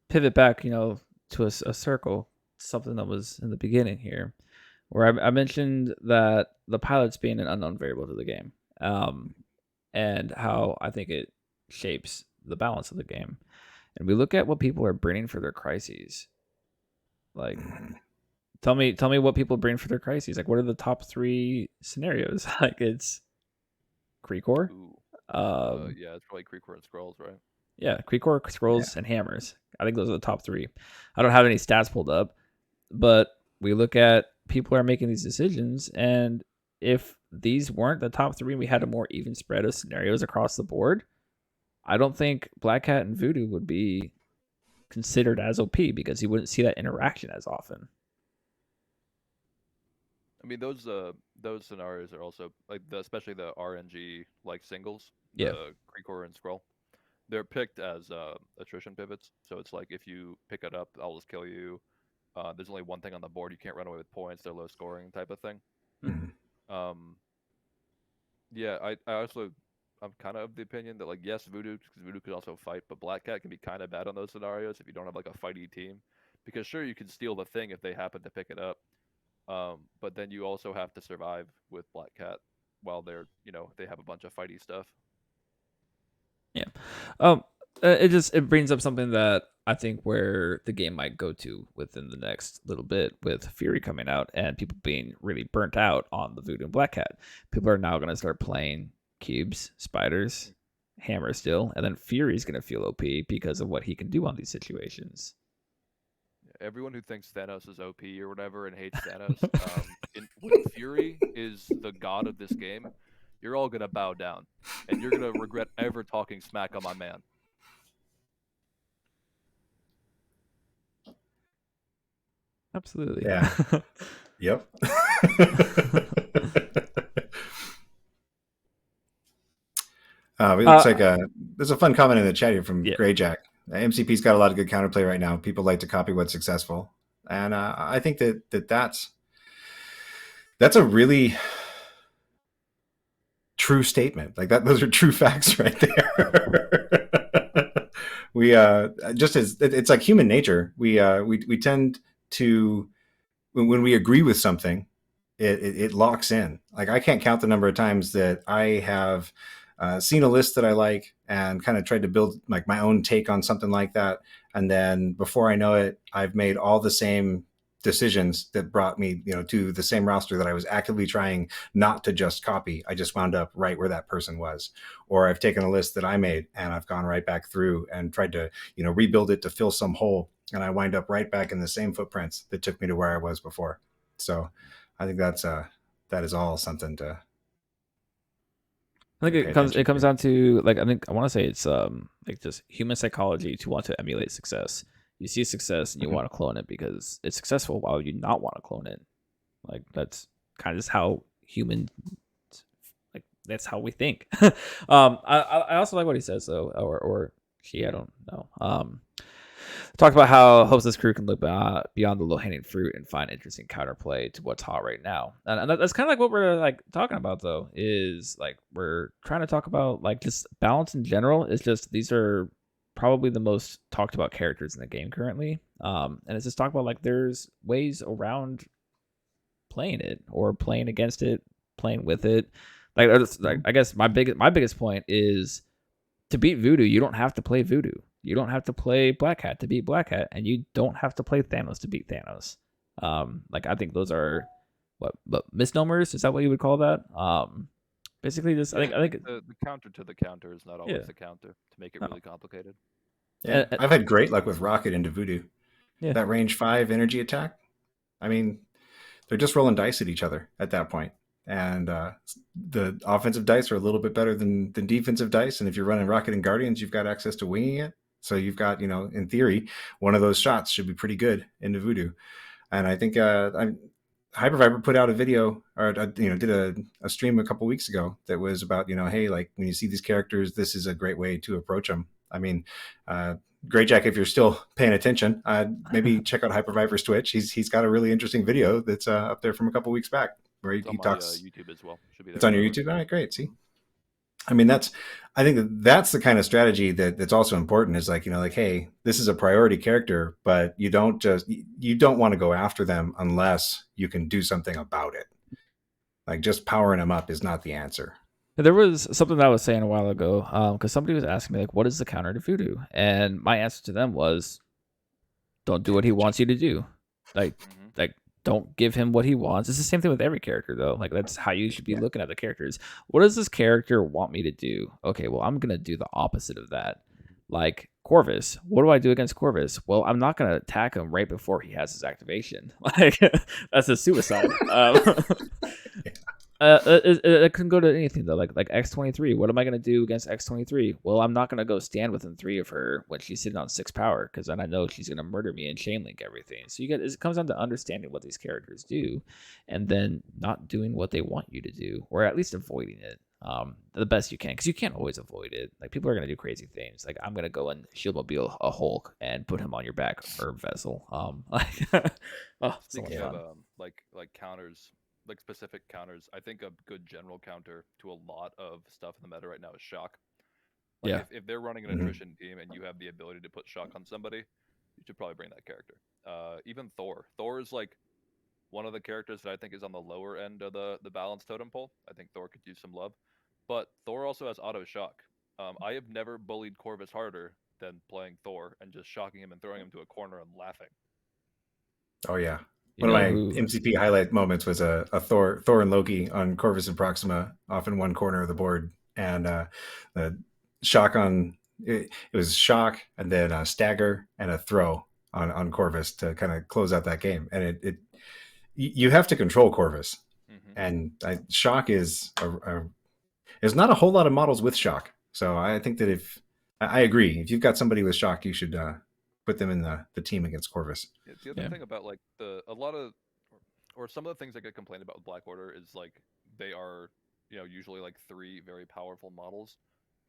pivot back, to a circle, something that was in the beginning here, where I mentioned that the pilots being an unknown variable to the game, and how I think it shapes the balance of the game. And we look at what people are bringing for their crises. Like, tell me what people bring for their crises. Like, what are the top 3 scenarios? Like, it's Kree Core.
Yeah, it's probably Kree Core and Skrulls, right?
Yeah, Kree Core, Skrulls, and Hammers. I think those are the top 3. I don't have any stats pulled up, but we look at people are making these decisions, and if these weren't the top 3 and we had a more even spread of scenarios across the board, I don't think Black Cat and Voodoo would be considered as OP because you wouldn't see that interaction as often.
I mean, those scenarios are also like especially the RNG like singles,
Yeah,
the Kree Core and Skrull. They're picked as attrition pivots, so it's like if you pick it up, I'll just kill you. There's only one thing on the board. You can't run away with points. They're low scoring type of thing. Yeah, I'm kind of the opinion that, like, yes, Voodoo could also fight, but Black Cat can be kind of bad on those scenarios if you don't have like a fighty team, because sure you can steal the thing if they happen to pick it up, but then you also have to survive with Black Cat while they have a bunch of fighty stuff.
Yeah. It brings up something that I think where the game might go to within the next little bit with Fury coming out and people being really burnt out on the Voodoo and Black Cat. People are now going to start playing cubes, spiders, hammer still, and then Fury's going to feel OP because of what he can do on these situations.
Everyone who thinks Thanos is OP or whatever and hates Thanos, when Fury is the god of this game, you're all going to bow down, and you're going to regret ever talking smack on my man.
Absolutely.
Yeah. Yep. It looks like there's a fun comment in the chat here from Greyjack. MCP's got a lot of good counterplay right now. People like to copy what's successful, and I think that's a really true statement. Like that, those are true facts right there. We just as it's like human nature. We tend to when we agree with something, it locks in. Like I can't count the number of times that I have seen a list that I like and kind of tried to build like my own take on something like that, and then before I know it, I've made all the same decisions that brought me, to the same roster that I was actively trying not to just copy. I just wound up right where that person was. Or I've taken a list that I made and I've gone right back through and tried to, rebuild it to fill some hole. And I wind up right back in the same footprints that took me to where I was before. So I think that is all something to.
I think it comes down to, like, I want to say it's like just human psychology to want to emulate success. You see success and you want to clone it because it's successful. Why would you not want to clone it? Like that's kind of just how humans, like that's how we think. I also like what he says though, or she, I don't know. Talked about how hopeless crew can look beyond the low-hanging fruit and find interesting counterplay to what's hot right now. And that's kind of like what we're like talking about though, is like we're trying to talk about like just balance in general. It's just these are probably the most talked about characters in the game currently. And it's just talk about like there's ways around playing it or playing against it, playing with it. Like I guess my biggest point is to beat Voodoo, you don't have to play Voodoo. You don't have to play Black Hat to beat Black Hat, and you don't have to play Thanos to beat Thanos. Like I think those are what misnomers? Is that what you would call that? Basically, just
Yeah,
I think
the counter to the counter is not always
Yeah.
the counter to make it
No.
really complicated.
Yeah, I've had great luck with Rocket into Voodoo.
Yeah.
That range 5 energy attack. I mean, they're just rolling dice at each other at that point. And the offensive dice are a little bit better than defensive dice. And if you're running Rocket and Guardians, you've got access to winging it. So you've got, in theory, one of those shots should be pretty good into Voodoo. And I think Hyper Viper put out a video, or did a stream a couple weeks ago that was about, hey, like when you see these characters, this is a great way to approach them. I mean, Great Jack, if you're still paying attention, maybe check out Hyper Viper's Twitch. He's got a really interesting video that's up there from a couple weeks back where he
It's on
talks.
my YouTube as well. Should be there.
It's on your YouTube. All right, great. See, I mean, I think that's the kind of strategy that's also important. Is like, hey, this is a priority character, but you don't want to go after them unless you can do something about it. Like just powering them up is not the answer.
There was something that I was saying a while ago, because somebody was asking me like, "What is the counter to Voodoo?" And my answer to them was, "Don't do what he wants you to do. Like, don't give him what he wants." It's the same thing with every character, though. Like that's how you should be looking at the characters. What does this character want me to do? Okay, well, I'm gonna do the opposite of that. Like Corvus, what do I do against Corvus? Well, I'm not gonna attack him right before he has his activation. Like that's a suicide. It can go to anything though, like X-23. What am I gonna do against X-23? Well, I'm not gonna go stand within 3 of her when she's sitting on 6 power, because then I know she's gonna murder me and chain link everything. So it comes down to understanding what these characters do, and then not doing what they want you to do, or at least avoiding it the best you can, because you can't always avoid it. Like people are gonna do crazy things. Like I'm gonna go and shield mobile a Hulk and put him on your back or vessel.
Speaking of like counters. Like specific counters, I think a good general counter to a lot of stuff in the meta right now is shock. Like if they're running an attrition team and you have the ability to put shock on somebody, you should probably bring that character. Even Thor. Thor is like one of the characters that I think is on the lower end of the balance totem pole. I think Thor could use some love. But Thor also has auto shock. I have never bullied Corvus harder than playing Thor and just shocking him and throwing him to a corner and laughing.
Oh yeah. One of my MCP highlight moments was a Thor and Loki on Corvus and Proxima off in one corner of the board, and the shock on it was shock and then a stagger and a throw on Corvus to kind of close out that game. And it you have to control Corvus, and shock is there's not a whole lot of models with shock. So I think that I agree, if you've got somebody with shock, you should put them in the team against Corvus.
Yeah, the other thing about like a lot of or some of the things that get complained about with Black Order is like they are usually like 3 very powerful models.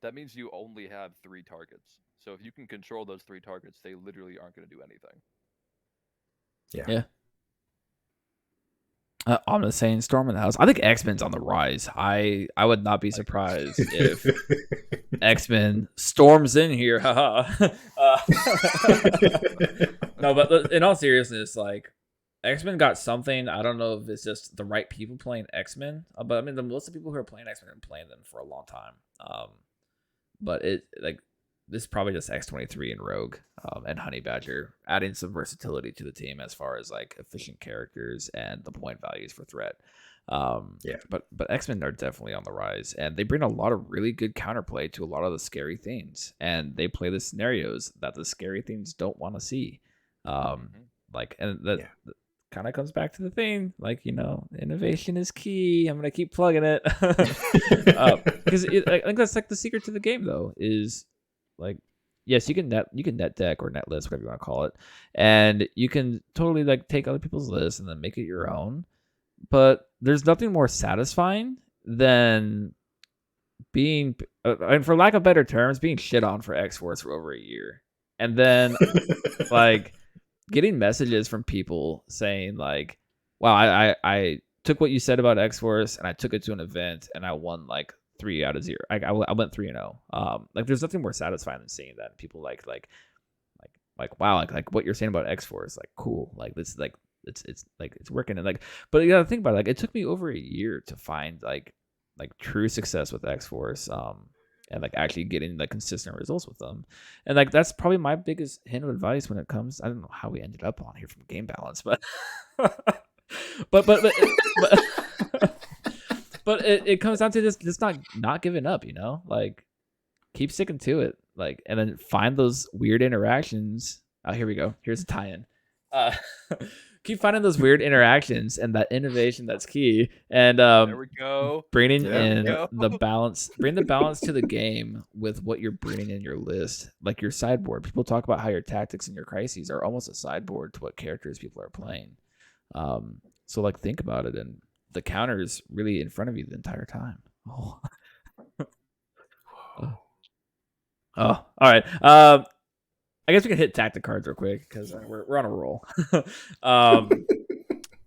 That means you only have 3 targets. So if you can control those 3 targets, they literally aren't going to do anything.
Yeah. I'm just saying, Storm in the House. I think X-Men's on the rise. I would not be surprised if X-Men storms in here. Haha. No, but in all seriousness, like X-Men got something. I don't know if it's just the right people playing X-Men, but I mean, most of the people who are playing X-Men have been playing them for a long time. But this is probably just X-23 and Rogue and Honey Badger adding some versatility to the team as far as like efficient characters and the point values for threat. But X-Men are definitely on the rise, and they bring a lot of really good counterplay to a lot of the scary things, and they play the scenarios that the scary things don't want to see. Like, and that kind of comes back to the thing, like, innovation is key. I'm gonna keep plugging it because I think that's like the secret to the game, though, is like, yes, you can net deck or net list, whatever you want to call it, and you can totally like take other people's lists and then make it your own. But there's nothing more satisfying than being, and for lack of better terms, being shit on for X-Force for over a year, and then like getting messages from people saying like, "Wow, I took what you said about X-Force and I took it to an event and I won like 3 out of 0. I went 3-0. Like there's nothing more satisfying than seeing that. People like wow, like what you're saying about X-Force, like cool, like this, like it's like it's working. And like, but you gotta think about it, like it took me over a year to find like true success with X-Force, and like actually getting like consistent results with them. And like that's probably my biggest hint of advice when it comes. I don't know how we ended up on here from Game Balance, but but
But it comes down to just not giving up, like keep sticking to it, like, and then find those weird interactions. Oh, here we go. Here's a tie-in. Uh, keep finding those weird interactions and that innovation that's key, and
There we go.
bringing
There we
in
go.
the balance. Bring the balance to the game with what you're bringing in your list, like your sideboard. People talk about how your tactics and your crises are almost a sideboard to what characters people are playing. So like think about it, and the counter is really in front of you the entire time. Oh. Oh, all right. I guess we can hit tactic cards real quick because we're on a roll.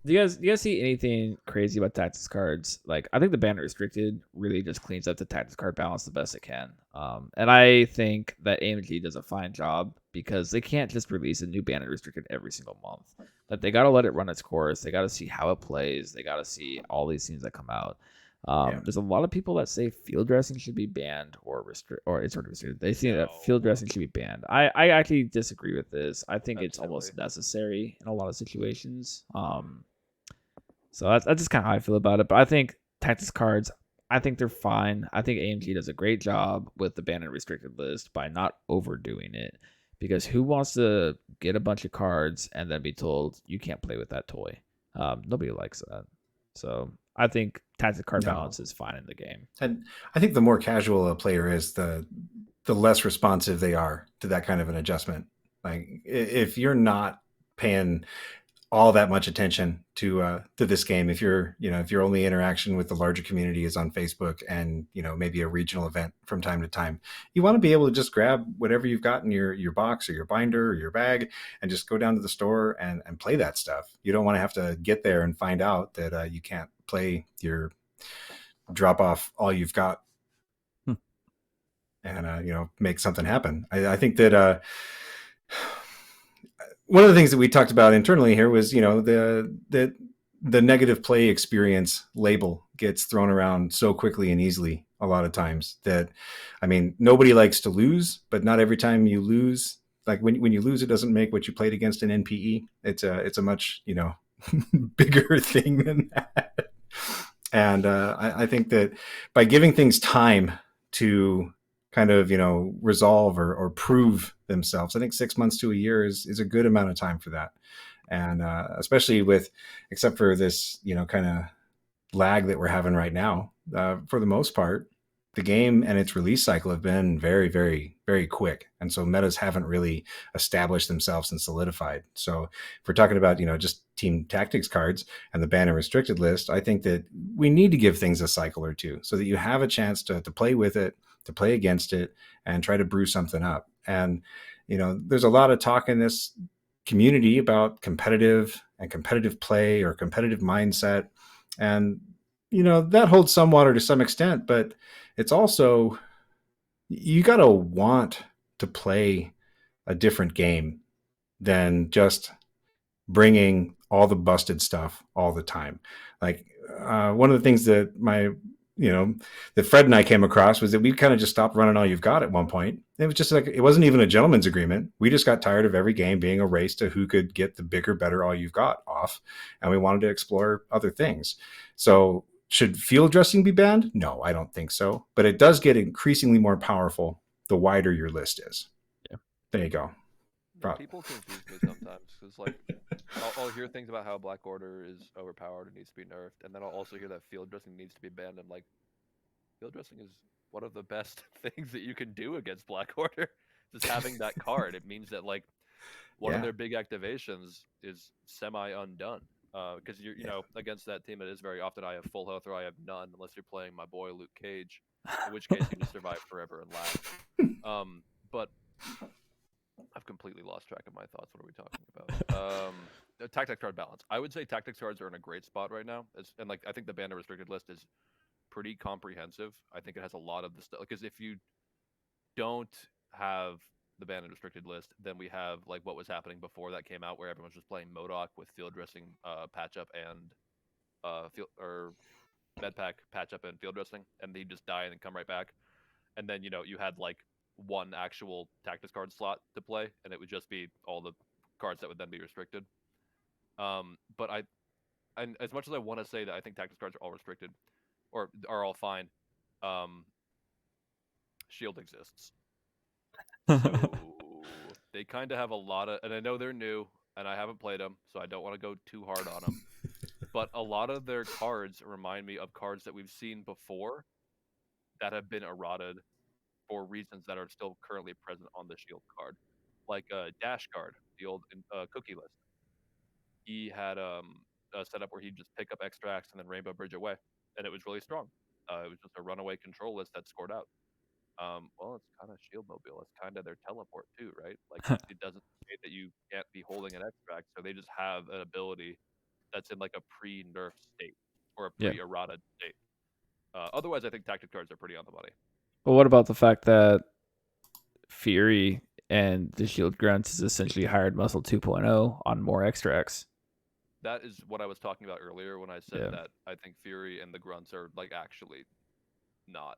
Do you guys see anything crazy about tactics cards? Like, I think the banner restricted really just cleans up the tactics card balance the best it can. And I think that AMG does a fine job because they can't just release a new banner restricted every single month. Like, they got to let it run its course. They got to see how it plays. They got to see all these things that come out. There's a lot of people that say field dressing should be banned or it's already restricted. They say that field dressing should be banned. I actually disagree with this. I think it's almost necessary in a lot of situations. So that's just kind of how I feel about it. But I think tactics cards, I think they're fine. I think AMG does a great job with the banned and restricted list by not overdoing it. Because who wants to get a bunch of cards and then be told you can't play with that toy? Nobody likes that. So I think tactics card balance is fine in the game.
And I think the more casual a player is, the less responsive they are to that kind of an adjustment. Like if you're not paying all that much attention to this game, if your only interaction with the larger community is on Facebook and maybe a regional event from time to time, you want to be able to just grab whatever you've got in your box or your binder or your bag and just go down to the store and play that stuff. You don't want to have to get there and find out that you can't play your drop off all you've got and make something happen. I think that one of the things that we talked about internally here was, the negative play experience label gets thrown around so quickly and easily a lot of times that, I mean, nobody likes to lose, but not every time you lose, like when you lose, it doesn't make what you played against an NPE. It's a much, bigger thing than that. And I think that by giving things time to kind of resolve or prove themselves, I think 6 months to a year is a good amount of time for that. And especially except for this kind of lag that we're having right now, for the most part the game and its release cycle have been very, very, very quick, and so metas haven't really established themselves and solidified. So if we're talking about just team tactics cards and the ban and restricted list, I think that we need to give things a cycle or two so that you have a chance to play with it, to play against it, and try to brew something up. And there's a lot of talk in this community about competitive play or competitive mindset, and that holds some water to some extent, but it's also, you got to want to play a different game than just bringing all the busted stuff all the time. Like one of the things that that Fred and I came across was that we kind of just stopped running all you've got at one point. It was just like, it wasn't even a gentleman's agreement. We just got tired of every game being a race to who could get the bigger, better all you've got off. And we wanted to explore other things. So should field dressing be banned? No, I don't think so. But it does get increasingly more powerful the wider your list is.
Yeah.
There you go.
People confuse me sometimes because, like, I'll hear things about how Black Order is overpowered and needs to be nerfed, and then I'll also hear that field dressing needs to be banned. I'm like, field dressing is one of the best things that you can do against Black Order. Just having that card, it means that, like, one of their big activations is semi undone. Because you're against that team, it is very often I have full health or I have none, unless you're playing my boy Luke Cage, in which case you just survive forever and laugh. But I've completely lost track of my thoughts. What are we talking about? Tactics card balance. I would say tactics cards are in a great spot right now, and like I think the banned and restricted list is pretty comprehensive. I think it has a lot of the stuff, because if you don't have the banned and restricted list, then we have like what was happening before that came out, where everyone's just playing MODOK with field dressing, patch up, and med pack, patch up, and field dressing, and they just die and then come right back. And then you had like one actual tactics card slot to play, and it would just be all the cards that would then be restricted. But and as much as I want to say that I think tactics cards are all restricted, or are all fine. Shield exists. So they kind of have a lot of, and I know they're new, and I haven't played them, so I don't want to go too hard on them. But a lot of their cards remind me of cards that we've seen before that have been eroded for reasons that are still currently present on the Shield card, like Dash card, the old cookie list. He had a setup where he'd just pick up extracts and then Rainbow Bridge away, and it was really strong. It was just a runaway control list that scored out. Well, it's kind of Shield Mobile. It's kind of their teleport too, right? Like it doesn't say that you can't be holding an extract, so they just have an ability that's in like a pre-nerf state or a
Yeah.
pre-eroded state. Otherwise, I think tactic cards are pretty on the money.
But what about the fact that Fury and the Shield Grunts is essentially hired muscle 2.0 on more extracts?
That is what I was talking about earlier when I said
Yeah.
that I think Fury and the Grunts are like actually not.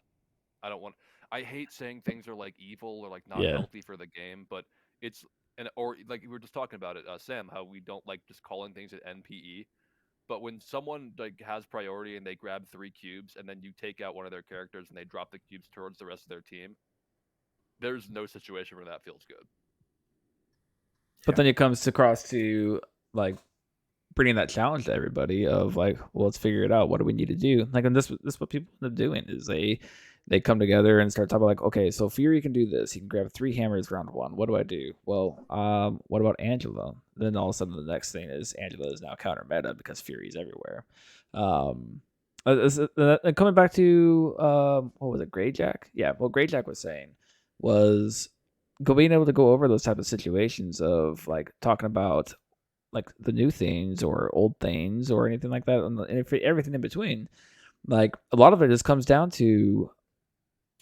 I don't want. I hate saying things are like evil or like not
Yeah.
healthy for the game, but it's or like we were just talking about it, Sam, how we don't like just calling things an NPE. But when someone like has priority and they grab 3 cubes and then you take out one of their characters and they drop the cubes towards the rest of their team, there's no situation where that feels good.
But then it comes across to like bringing that challenge to everybody of like, well, let's figure it out. What do we need to do? Like, and this is what people end up doing is they come together and start talking like, okay, so Fury can do this. He can grab 3 hammers round 1. What do I do? Well, what about Angela? Then all of a sudden the next thing is Angela is now counter meta because Fury's everywhere. Coming back to what was it, Greyjack? Yeah, what Greyjack was saying was being able to go over those type of situations of like talking about like the new things or old things or anything like that, and everything in between. Like a lot of it just comes down to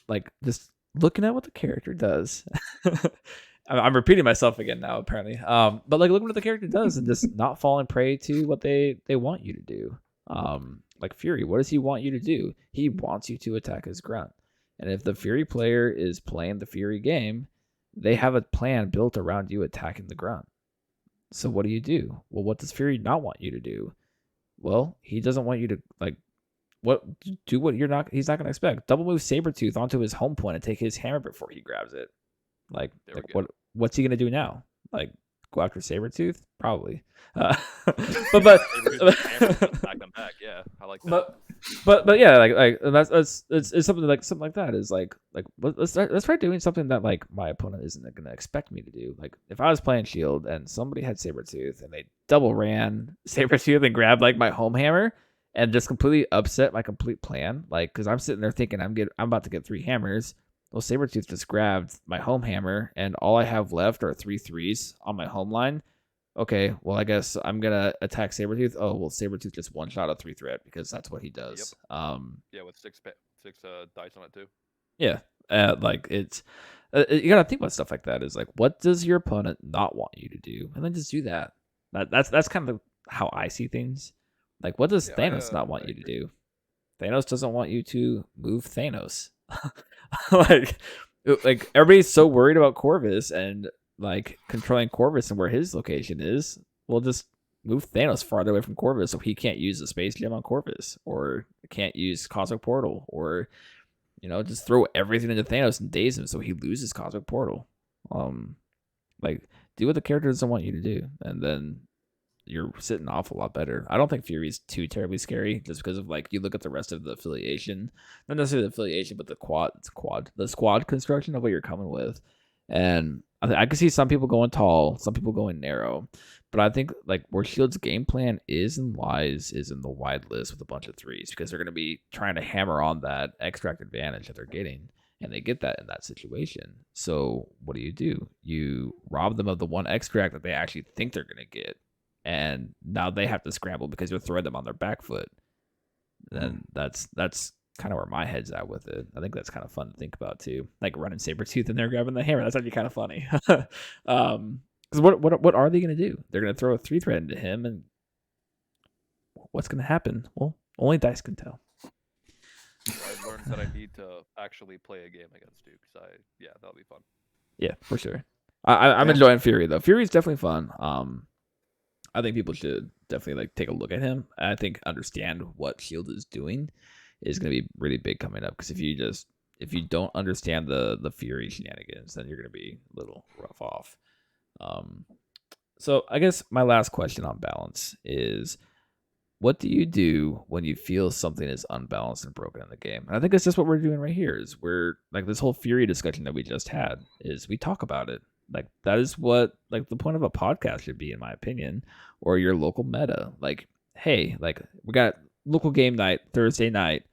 like just looking at what the character does. I'm repeating myself again now, apparently. But like looking at what the character does and just not falling prey to what they want you to do. Like Fury, what does he want you to do? He wants you to attack his grunt. And if the Fury player is playing the Fury game, they have a plan built around you attacking the grunt. So what do? Well, what does Fury not want you to do? Well, he doesn't want you to like do what he's not gonna expect. Double move Sabretooth onto his home point and take his hammer before he grabs it. Like what's he gonna do now? Like go after Sabretooth? Probably. But
back them back, yeah. I like that.
But yeah, like that's it's something like that is like let's try doing something that like my opponent isn't gonna expect me to do. Like if I was playing Shield and somebody had Sabretooth and they double ran Sabretooth and grabbed like my home hammer and just completely upset my complete plan, like because I'm sitting there thinking I'm about to get 3 hammers. Well, Sabretooth just grabbed my home hammer and all I have left are 3 3s on my home line. Okay, well, I guess I'm gonna attack Sabretooth. Oh, well, Sabretooth just one shot a 3 threat because that's what he does.
Yep. Yeah, with 6 dice on it too.
Yeah, like it's you gotta think about stuff like that. Is like, what does your opponent not want you to do, and then just do that. That's kind of how I see things. Like, what does Thanos not want you to do? Thanos doesn't want you to move Thanos. like everybody's so worried about Corvus and like controlling Corvus and where his location is. We'll just move Thanos farther away from Corvus so he can't use the space gem on Corvus or can't use Cosmic Portal or just throw everything into Thanos and daze him so he loses Cosmic Portal. Like do what the character doesn't want you to do, and then you're sitting off a lot better. I don't think Fury's too terribly scary just because of like you look at the rest of the affiliation, not necessarily the affiliation, but the squad construction of what you're coming with. And I can see some people going tall, some people going narrow, but I think like where Shield's game plan is and lies is in the wide list with a bunch of 3s because they're going to be trying to hammer on that extract advantage that they're getting, and they get that in that situation. So what do? You rob them of the one extract that they actually think they're going to get. And now they have to scramble because you're throwing them on their back foot. And that's kind of where my head's at with it. I think that's kind of fun to think about too. Like running Sabretooth in there grabbing the hammer. That's actually kind of funny. Because what are they going to do? They're going to throw a 3 threat into him, and what's going to happen? Well, only dice can tell.
I've learned that I need to actually play a game against you because that'll be fun.
Yeah, for sure. I'm enjoying Fury though. Fury's definitely fun. I think people should definitely like take a look at him. I think understand what Shield is doing. is going to be really big coming up. Because if you don't understand the Fury shenanigans, then you're going to be a little rough off. So I guess my last question on balance is, what do you do when you feel something is unbalanced and broken in the game? And I think that's just what we're doing right here. Is we're like this whole Fury discussion that we just had is we talk about it. Like that is what like the point of a podcast should be, in my opinion, or your local meta. Like, hey, like we got local game night Thursday night.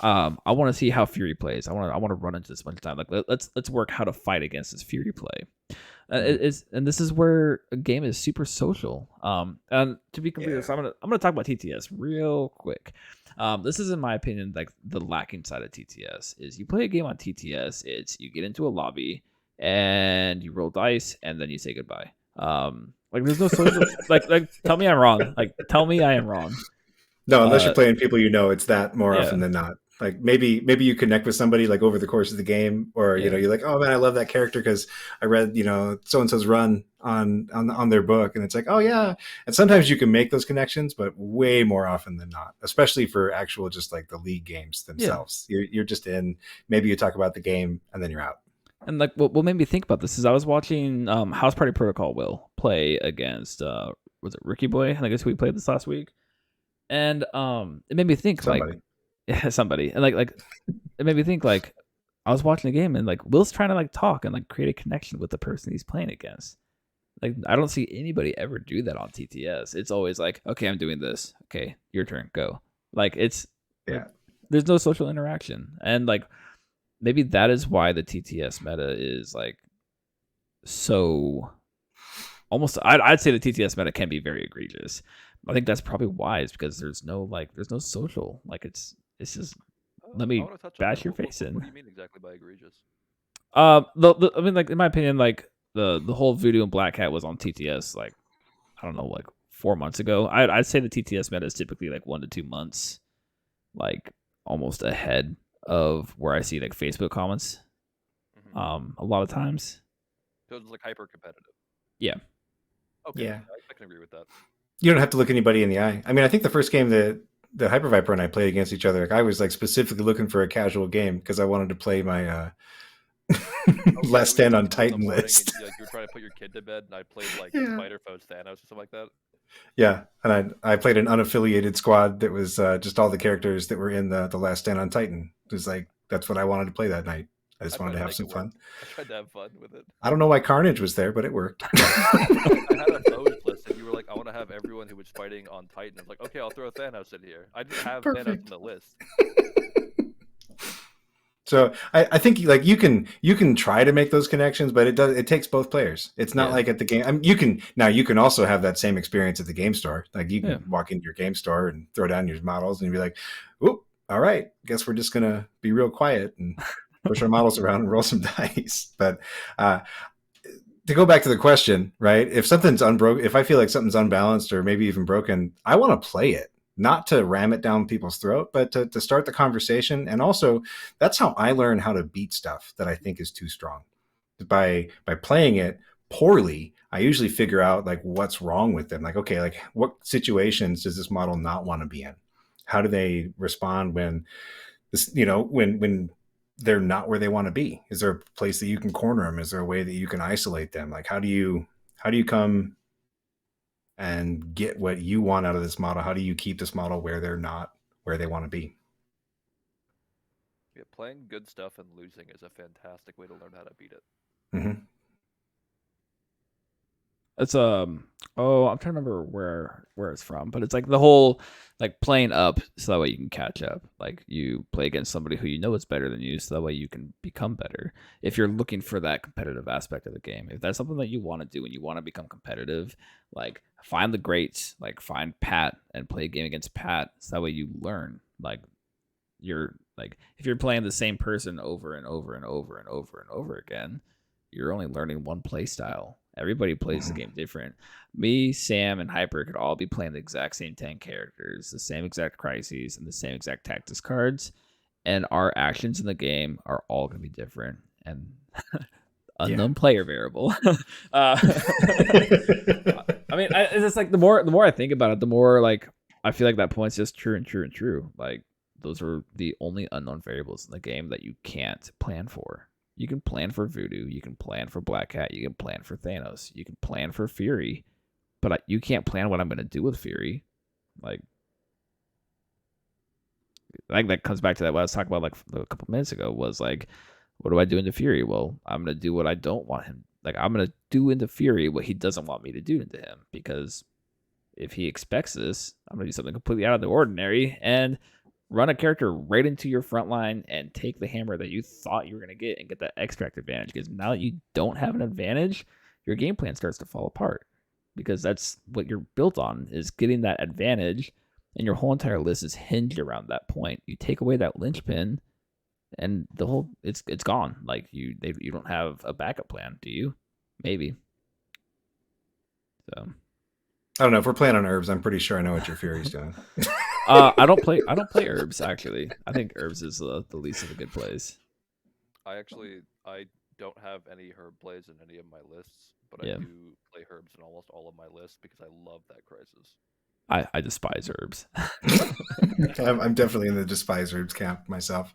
I want to see how Fury plays. I want to run into this bunch of time. Like let's work how to fight against this Fury play. And this is where a game is super social. And to be completely honest, I'm gonna talk about TTS real quick. This is, in my opinion, like the lacking side of TTS is you play a game on TTS. It's you get into a lobby and you roll dice and then you say goodbye. Like there's no social. like tell me I'm wrong. Like tell me I am wrong.
No, unless you're playing people it's that more
yeah.
often than not. Like maybe you connect with somebody like over the course of the game, or
Yeah.
You're like, oh man, I love that character because I read so and so's run on their book, and it's like, oh yeah. And sometimes you can make those connections, but way more often than not, especially for actual just like the league games themselves. You're just in. Maybe you talk about the game and then you're out.
And like what made me think about this is I was watching House Party Protocol Will play against was it Ricky Boy? I guess we played this last week. And it made me think somebody. And like it made me think like I was watching the game and like Will's trying to like talk and like create a connection with the person he's playing against. Like I don't see anybody ever do that on TTS. It's always like, okay, I'm doing this. Okay, your turn, go. Like it's like, there's no social interaction. And like maybe that is why the TTS meta is like so almost I'd say the TTS meta can be very egregious. I think that's probably why, is because there's no social. Like it's just let me bash your face in.
What do you mean exactly by egregious?
I mean, like in my opinion, like the whole Voodoo and Black Hat was on TTS like I don't know, like 4 months ago. I'd say the TTS meta is typically like 1 to 2 months, like almost ahead of where I see like Facebook comments. A lot of times.
So it's like hyper competitive.
Yeah.
Okay.
Yeah.
I can agree with that.
You don't have to look anybody in the eye. I mean, I think the first game that the Hyper Viper and I played against each other, like I was like specifically looking for a casual game because I wanted to play my Last Stand on Titan list.
And, like, you were trying to put your kid to bed, and I played like Spider Foes Thanos or something like that.
Yeah, and I played an unaffiliated squad that was just all the characters that were in the Last Stand on Titan. It was like that's what I wanted to play that night. I just wanted to have some fun.
I tried to have fun with it.
I don't know why Carnage was there, but it worked.
I had a foes list, and you were like, I want to have everyone who was fighting on Titan. I was like, okay, I'll throw Thanos in here. I didn't have Thanos in the list.
So I think like you can try to make those connections, but it takes both players. It's not like at the game. I mean, you can also have that same experience at the game store. Like you can walk into your game store and throw down your models and be like, "Oop, all right, guess we're just gonna be real quiet and push our models around and roll some dice." But to go back to the question, right? If something's if I feel like something's unbalanced or maybe even broken, I want to play it. Not to ram it down people's throat, but to start the conversation. And also, that's how I learn how to beat stuff that I think is too strong. By playing it poorly, I usually figure out like what's wrong with them. Like, okay, like what situations does this model not want to be in? How do they respond when this, when they're not where they want to be? Is there a place that you can corner them? Is there a way that you can isolate them? Like, how do you come and get what you want out of this model? How do you keep this model where they're not where they want to be?
Yeah, playing good stuff and losing is a fantastic way to learn how to beat it.
Mm-hmm.
It's I'm trying to remember where it's from, but it's like the whole like playing up so that way you can catch up. Like you play against somebody who you know is better than you, so that way you can become better. If you're looking for that competitive aspect of the game, if that's something that you want to do and you want to become competitive, like find the greats, like find Pat and play a game against Pat, so that way you learn. Like you're like if you're playing the same person over and over and over and over and over again, you're only learning one play style. Everybody plays the game different. Me, Sam, and Hyper could all be playing the exact same 10 characters, the same exact crises, and the same exact tactics cards, and our actions in the game are all going to be different and unknown player variable. I mean, it's just like the more I think about it, the more like I feel like that point's just true and true and true. Like those are the only unknown variables in the game that you can't plan for. You can plan for Voodoo, you can plan for Black Cat, you can plan for Thanos, you can plan for Fury, but you can't plan what I'm going to do with Fury. Like, I think that comes back to that what I was talking about like a couple minutes ago was like, what do I do into Fury? Well, I'm going to do what I don't want him. Like, I'm going to do into Fury what he doesn't want me to do into him, because if he expects this, I'm going to do something completely out of the ordinary and run a character right into your front line and take the hammer that you thought you were going to get and get that extract advantage. Because now that you don't have an advantage, your game plan starts to fall apart, because that's what you're built on, is getting that advantage, and your whole entire list is hinged around that point. You take away that linchpin and the whole it's gone. Like you don't have a backup plan, do you? Maybe. So
I don't know. If we're playing on herbs, I'm pretty sure I know what your Fury's doing.
I don't play herbs actually. I think herbs is the least of the good plays.
I don't have any herb plays in any of my lists, but
Yeah.
I do play herbs in almost all of my lists because I love that crisis.
I despise herbs.
I'm definitely in the despise herbs camp myself.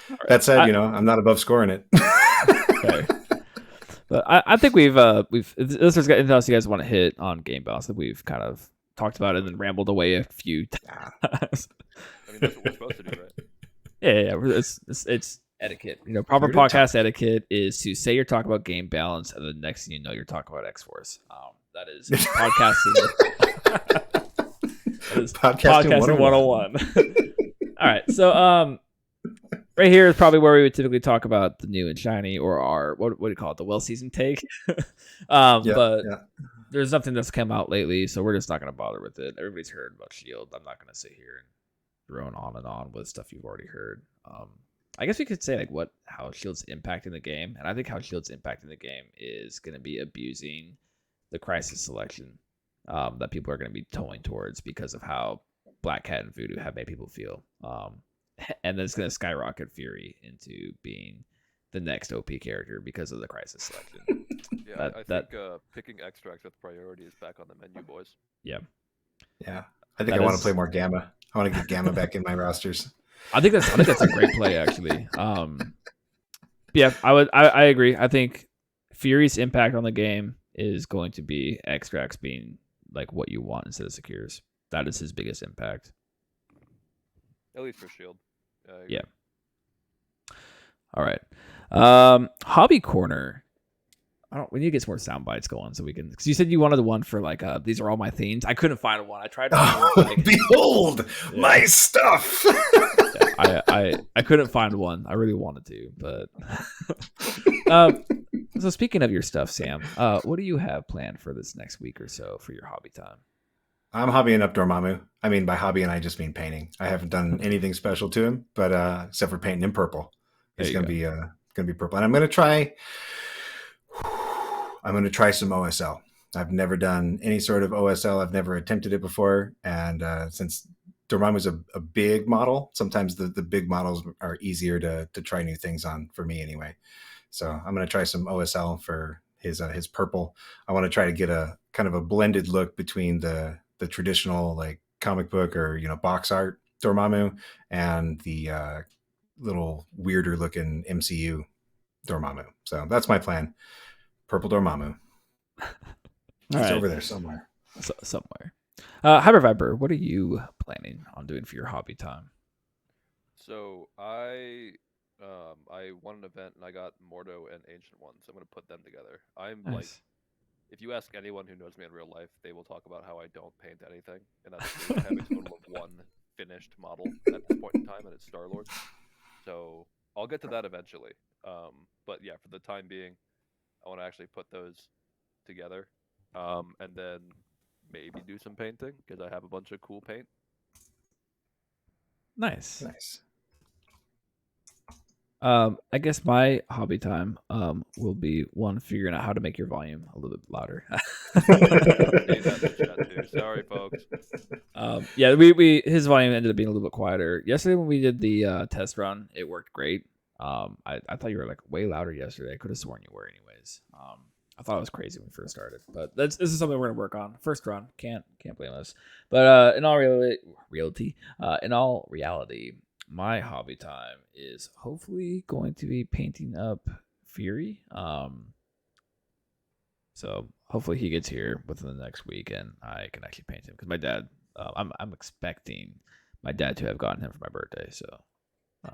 Right.
That said, I'm not above scoring it.
Okay. But I think we've if listeners got anything else you guys want to hit on game balance that we've kind of talked about it and then rambled away a few times.
I mean, that's what we're supposed to do, right?
Yeah. It's etiquette. Proper podcast etiquette is to say you're talking about game balance, and the next thing you know, you're talking about X-Force. That is podcasting. That is podcasting 101. All right, so right here is probably where we would typically talk about the new and shiny, or our what do you call it, the well-seasoned take. But there's nothing that's come out lately, so we're just not going to bother with it. Everybody's heard about Shield. I'm not going to sit here and drone on and on with stuff you've already heard. I guess we could say like how Shield's impacting the game, and I think how Shield's impacting the game is going to be abusing the crisis selection that people are going to be towing towards because of how Black Cat and Voodoo have made people feel. And then it's going to skyrocket Fury into being the next OP character because of the crisis selection.
Yeah, I think picking extracts with priority is back on the menu, boys.
Yeah.
Yeah. I think I want to play more Gamma. I want to get Gamma back in my rosters.
I think that's a great play, actually. Yeah, I agree. I think Fury's impact on the game is going to be extracts being like what you want instead of secures. That is his biggest impact.
At least for Shield.
Yeah. All right. Hobby corner. We need to get some more sound bites going so we can. Because you said you wanted the one for like these are all my themes. I couldn't find one. I tried to.
Behold my stuff.
I couldn't find one. I really wanted to, but. So speaking of your stuff, Sam, what do you have planned for this next week or so for your hobby time?
I'm hobbying up Dormammu. I mean, by hobby, and I just mean painting. I haven't done anything special to him, but except for painting him purple. It's gonna be purple, and I'm gonna try some OSL. I've never done any sort of OSL. I've never attempted it before, and since Dormammu's a big model, sometimes the big models are easier to try new things on for me anyway. So I'm gonna try some OSL for his purple. I want to try to get a kind of a blended look between the traditional like comic book or box art Dormammu and the little weirder looking MCU Dormammu. So that's my plan. Purple Dormammu. It's over there somewhere.
Somewhere. Hyper Viper, what are you planning on doing for your hobby time?
So I won an event and I got Mordo and Ancient Ones. I'm gonna put them together. I'm
Nice.
like, if you ask anyone who knows me in real life, they will talk about how I don't paint anything, and that's true. I have a total of one finished model at this point in time, and it's Star-Lord. So I'll get to that eventually. But yeah, for the time being, I want to actually put those together, and then maybe do some painting because I have a bunch of cool paint.
Nice.
Nice.
I guess my hobby time will be one figuring out how to make your volume a little bit louder.
Sorry, folks.
Yeah, we his volume ended up being a little bit quieter yesterday when we did the test run. It worked great. I thought you were like way louder yesterday. I could have sworn you were, anyways. I thought it was crazy when we first started, but this is something we're gonna work on. First run, can't blame us. But in all reality, my hobby time is hopefully going to be painting up Fury. So hopefully he gets here within the next week, and I can actually paint him because my dad. I'm expecting my dad to have gotten him for my birthday. So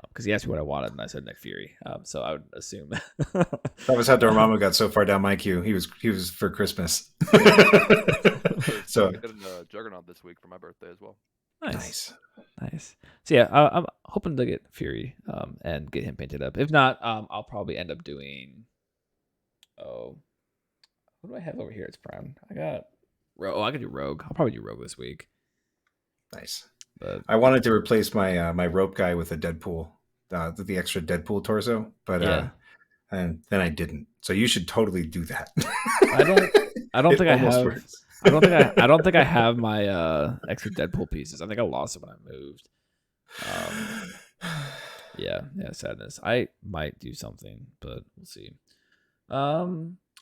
because he asked me what I wanted, and I said Nick Fury. So I would assume
That was how Dormammu got so far down my queue. He was for Christmas. So
I did a Juggernaut this week for my birthday as well.
nice. So yeah, I'm hoping to get Fury and get him painted up. If not, I'll probably end up doing. Oh, what do I have over here? It's brown. I got. I could do Rogue. I'll probably do Rogue this week.
Nice.
But
I wanted to replace my my rope guy with a Deadpool, the extra Deadpool torso, but
yeah,
and then I didn't. So you should totally do that.
I don't
It
think I
almost
have.
works.
I don't think I have my extra Deadpool pieces. I think I lost it when I moved. Yeah, sadness. I might do something, but we'll see.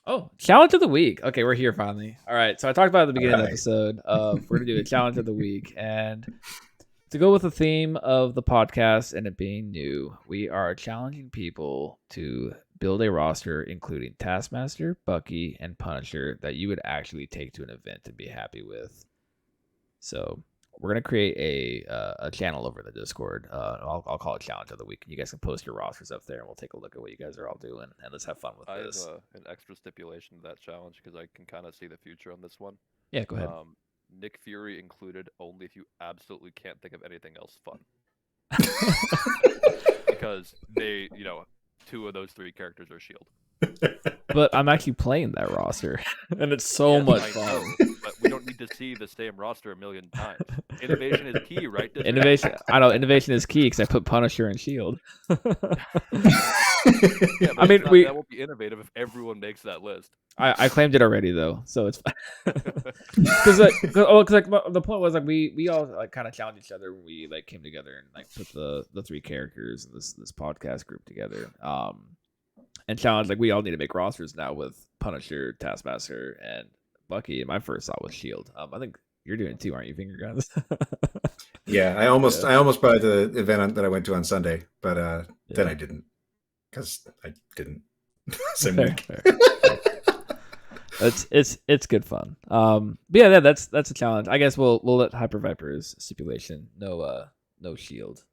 Oh, challenge of the week. Okay, we're here finally. All right, so I talked about it at the beginning of the episode. We're gonna do a challenge of the week, and to go with the theme of the podcast and it being new, we are challenging people to build a roster including Taskmaster, Bucky, and Punisher that you would actually take to an event and be happy with. So we're gonna create a channel over in the Discord. I'll call it Challenge of the Week. You guys can post your rosters up there, and we'll take a look at what you guys are all doing, and let's have fun with this.
I have an extra stipulation to that challenge because I can kind of see the future on this one.
Yeah, go ahead.
Nick Fury included only if you absolutely can't think of anything else fun. Because they, two of those three characters are S.H.I.E.L.D.
But I'm actually playing that roster, and it's so much fun.
But we don't need to see the same roster a million times. Innovation is key, right?
Innovation. I know innovation is key because I put Punisher and Shield.
Yeah,
I mean,
that won't be innovative if everyone makes that list.
I claimed it already though, so it's because the point was like we all like kind of challenged each other when we like came together and like put the three characters in this podcast group together. And challenge like we all need to make rosters now with Punisher, Taskmaster, and Bucky. And my first thought was Shield. I think you're doing it too, aren't you, Finger Guns?
Yeah, I almost bought the event that I went to on Sunday, but then I didn't because I didn't. Same week.
It's good fun. But yeah, that's a challenge. I guess we'll let Hyper Viper's stipulation no Shield.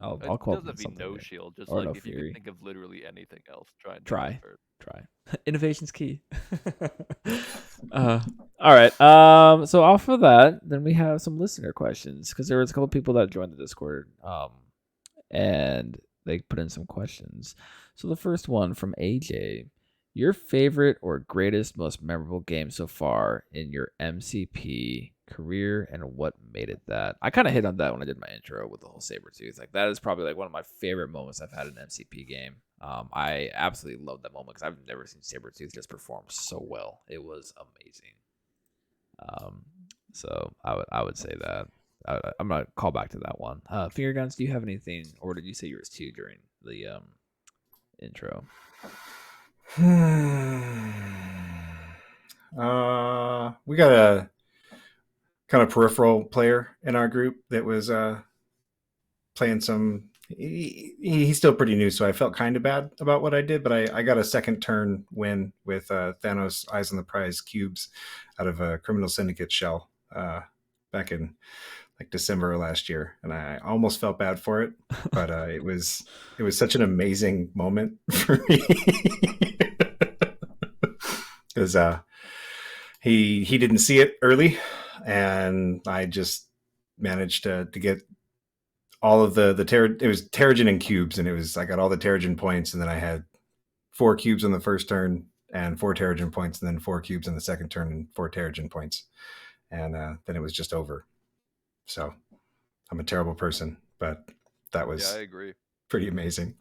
I'll call it
doesn't be no
weird.
Shield. Just
Or
like
no
if
Fury.
you can think of literally anything else,
Try. Innovation's key. All right. So off of that, then we have some listener questions because there was a couple people that joined the Discord, and they put in some questions. So the first one from AJ: your favorite or greatest, most memorable game so far in your MCP career, and what made it that? I kind of hit on that when I did my intro with the whole Sabretooth. Like that is probably like one of my favorite moments I've had in an MCP game. I absolutely loved that moment because I've never seen Sabretooth just perform so well. It was amazing. So I would say that. I'm gonna call back to that one. Finger Guns, do you have anything, or did you say yours too during the intro?
We got a kind of peripheral player in our group that was playing some. He's still pretty new, so I felt kind of bad about what I did, but I got a second turn win with Thanos Eyes on the Prize cubes out of a Criminal Syndicate shell back in like December of last year, and I almost felt bad for it, but it was such an amazing moment for me because he didn't see it early, and I just managed to get all of the it was Terrigen and cubes, and I got all the Terrigen points, and then I had 4 cubes on the first turn and 4 Terrigen points, and then 4 cubes on the second turn and 4 Terrigen points, and then it was just over. So I'm a terrible person, but that was
I agree.
pretty amazing.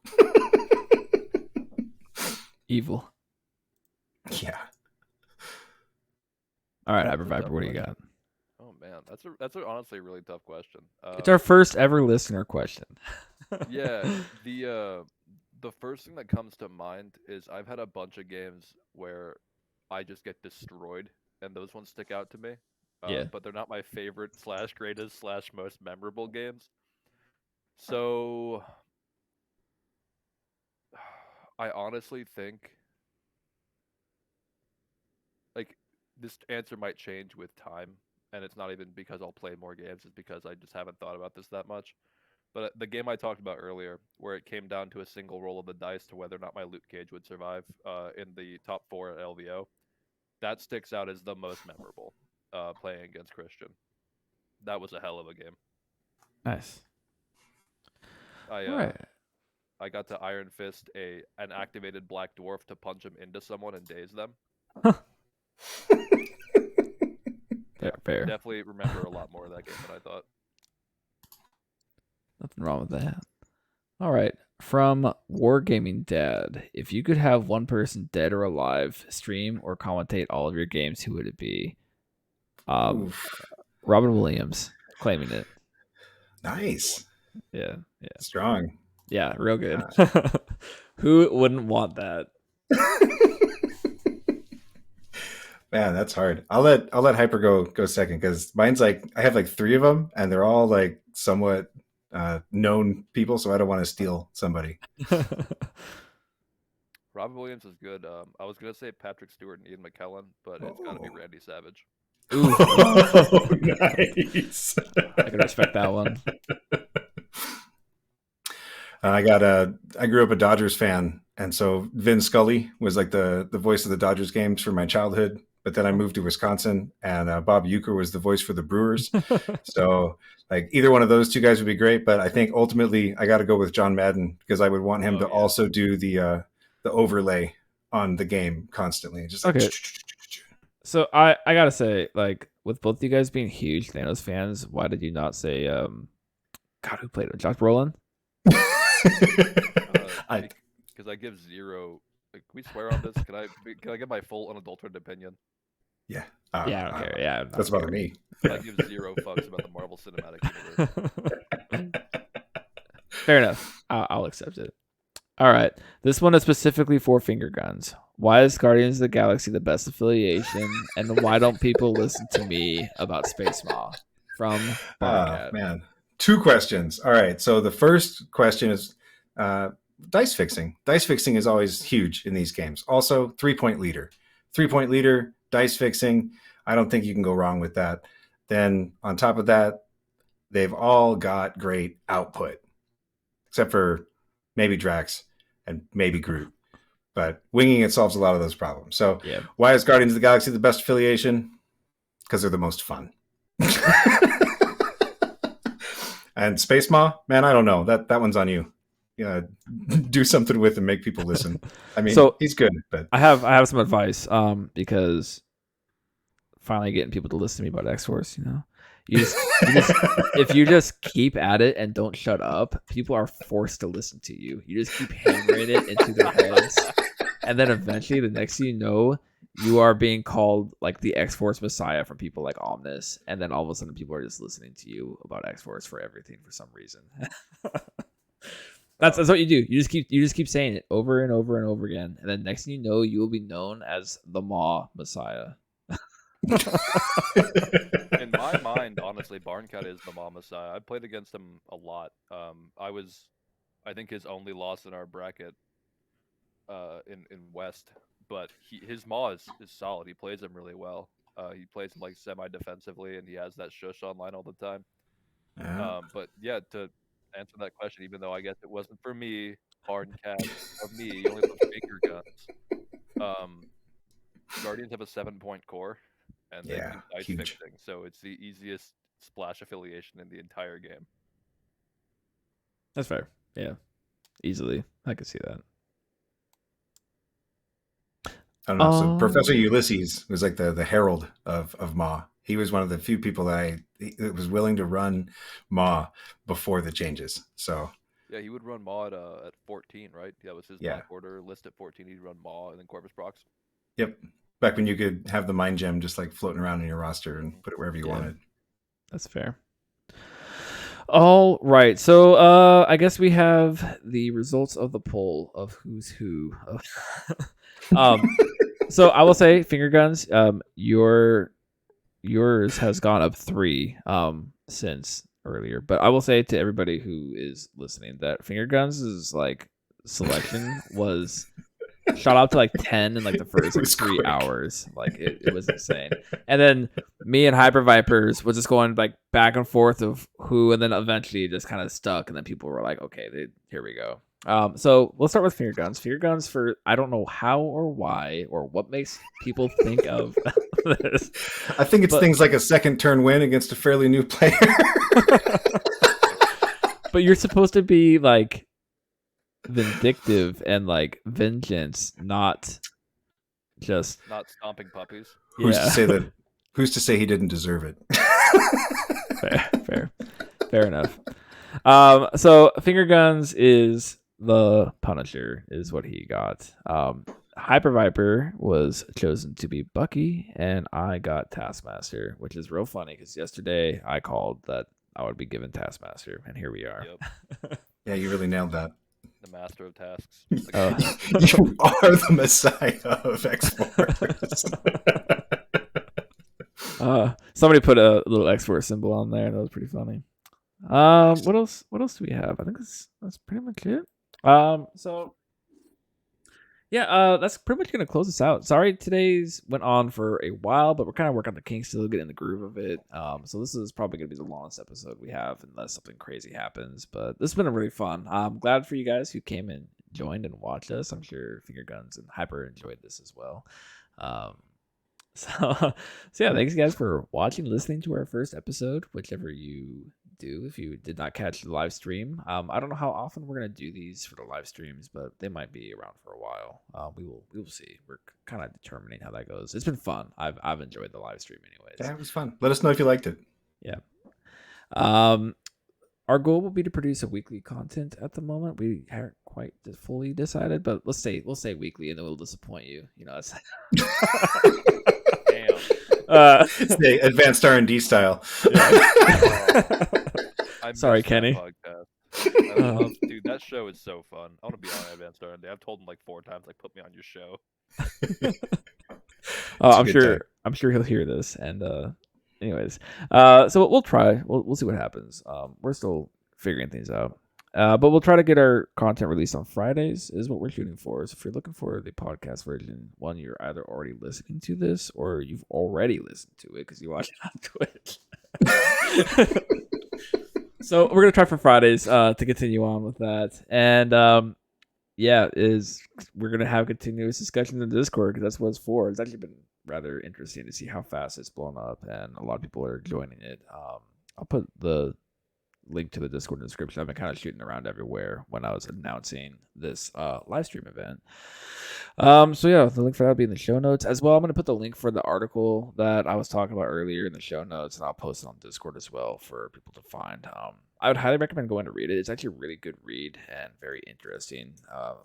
Evil.
Yeah.
All right, Hyper Viper, what do you got?
Oh man, that's honestly a really tough question.
It's our first ever listener question.
Yeah, the first thing that comes to mind is I've had a bunch of games where I just get destroyed, and those ones stick out to me.
Yeah.
But they're not my favorite / greatest / most memorable games. So I honestly think like this answer might change with time, and it's not even because I'll play more games, it's because I just haven't thought about this that much. But the game I talked about earlier, where it came down to a single roll of the dice to whether or not my loot cage would survive in the top 4 at LVO, that sticks out as the most memorable playing against Christian. That was a hell of a game.
Nice.
I
All right.
I got to Iron Fist an activated black dwarf to punch him into someone and daze them.
Fair.
Definitely remember a lot more of that game than I thought.
Nothing wrong with that. All right. From Wargaming Dad, if you could have one person dead or alive stream or commentate all of your games, who would it be? Robin Williams claiming it.
Nice.
Yeah.
Strong.
Yeah, real good. Who wouldn't want that?
Man, that's hard. I'll let Hyper go second because mine's like I have like 3 of them and they're all like somewhat known people, so I don't want to steal somebody.
Robin Williams is good. I was gonna say Patrick Stewart and Ian McKellen, but it's got to be Randy Savage.
Ooh,
oh, nice.
I can respect that one.
I grew up a Dodgers fan, and so Vin Scully was like the voice of the Dodgers games for my childhood. But then I moved to Wisconsin, and Bob Uecker was the voice for the Brewers. So like either one of those 2 guys would be great, but I think ultimately I got to go with John Madden because I would want him to also do the overlay on the game constantly. Just like,
okay. So I gotta say, like, with both you guys being huge Thanos fans, why did you not say God, who played it? Josh Brolin?
Because I give 0. Like, can we swear on this? Can I give my full unadulterated opinion?
Yeah.
Yeah, I don't care. Yeah,
that's about me.
I give 0 fucks about the Marvel Cinematic Universe.
Fair enough. I'll accept it. All right. This one is specifically for finger guns. Why is Guardians of the Galaxy the best affiliation, and why don't people listen to me about Space Maw? From Barncat.
Man, 2 questions. All right. So the first question is dice fixing. Dice fixing is always huge in these games. Also, 3-point leader. 3-point leader, dice fixing. I don't think you can go wrong with that. Then on top of that, they've all got great output, except for maybe Drax and maybe Groot. But winging it solves a lot of those problems. So why is Guardians of the Galaxy the best affiliation? Because they're the most fun. And Space Maw, man, I don't know. That one's on you. Do something with and make people listen. I mean, so he's good, but
I have some advice because finally getting people to listen to me about X-Force, if you just keep at it and don't shut up, people are forced to listen to you. You just keep hammering it into their heads, and then eventually, the next thing you know, you are being called like the X-Force Messiah from people like Omnis, and then all of a sudden, people are just listening to you about X-Force for everything for some reason. That's what you do. You just keep saying it over and over and over again, and then next thing you know, you will be known as the Maw Messiah.
In my mind, honestly, Barncat is the Maw Messiah. I played against him a lot. I think his only loss in our bracket in West, but his Maw is solid. He plays him really well. He plays him like semi-defensively, and he has that shush online all the time. But yeah, to answer that question, even though I guess it wasn't for me, Barncat, of me, you only love finger guns. Guardians have a 7-point core, and they do dice fixing, so it's the easiest splash affiliation in the entire game.
That's fair. Yeah, easily. I can see that.
I don't know. So Professor Ulysses was like the herald of Maw. He was one of the few people that was willing to run Maw before the changes. So
yeah, he would run Maw at 14, right? That was his black order list at 14. He'd run Maw and then Corvus Prox.
Yep. Back when you could have the Mind Gem just like floating around in your roster and put it wherever you wanted.
That's fair. All right. So I guess we have the results of the poll of who's who. So I will say, finger guns. Yours has gone up 3 since earlier, but I will say to everybody who is listening that finger guns is like selection was shot up to like 10 in like the first like
was
3
quick.
hours. Like it was insane. And then me and Hyper Vipers was just going like back and forth of who, and then eventually it just kind of stuck, and then people were like, okay, here we go. So let's start with finger guns. Finger guns for I don't know how or why or what makes people think of this.
I think it's
But-
things like a second turn win against a fairly new player.
But you're supposed to be like vindictive and like vengeance, not just
Not stomping puppies.
Who's
yeah.
to say that? Who's to say he didn't deserve it?
Fair enough. So finger guns is the Punisher is what he got. Hyper Viper was chosen to be Bucky, and I got Taskmaster, which is real funny because yesterday I called that I would be given Taskmaster, and here we are.
Yep.
Yeah, you really nailed that.
The master of tasks.
You are the messiah of X-Force.
Somebody put a little X-Force symbol on there. That was pretty funny. What else? What else do we have? I think that's pretty much it. So yeah, that's pretty much gonna close us out. Sorry, today's went on for a while, but we're kind of working on the kinks still, getting in the groove of it. So this is probably gonna be the longest episode we have, unless something crazy happens. But this has been really fun. I'm glad for you guys who came and joined and watched us. I'm sure Finger Guns and Hyper enjoyed this as well. So yeah, thanks guys for watching, listening to our first episode, whichever you do. If you did not catch the live stream, I don't know how often we're gonna do these for the live streams, but they might be around for a while. We will see. We're kind of determining how that goes. It's been fun. I've enjoyed the live stream anyways.
Yeah, it was fun. Let us know if you liked it.
Yeah. Our goal will be to produce a weekly content at the moment. We haven't quite fully decided, but we'll say weekly, and then we'll disappoint you. You know, it's
Damn.
It's the advanced R&D style.
I
Sorry,
missed that
Kenny.
podcast. Dude, that show is so fun. I want to be on Advanced R&D. I've told him like 4 times, like, put me on your show.
I'm
good
sure.
time.
I'm sure he'll hear this. And anyways, so we'll try. We'll see what happens. We're still figuring things out. But we'll try to get our content released on Fridays is what we're shooting for. So if you're looking for the podcast version, one, you're either already listening to this or you've already listened to it because you watch it on Twitch. So we're gonna try for Fridays to continue on with that. And we're gonna have continuous discussion in the Discord because that's what it's for. It's actually been rather interesting to see how fast it's blown up, and a lot of people are joining it. I'll put the link to the Discord in the description. I've been kind of shooting around everywhere when I was announcing this live stream event. So yeah, the link for that will be in the show notes as well. I'm going to put the link for the article that I was talking about earlier in the show notes, and I'll post it on Discord as well for people to find. I would highly recommend going to read it. It's actually a really good read and very interesting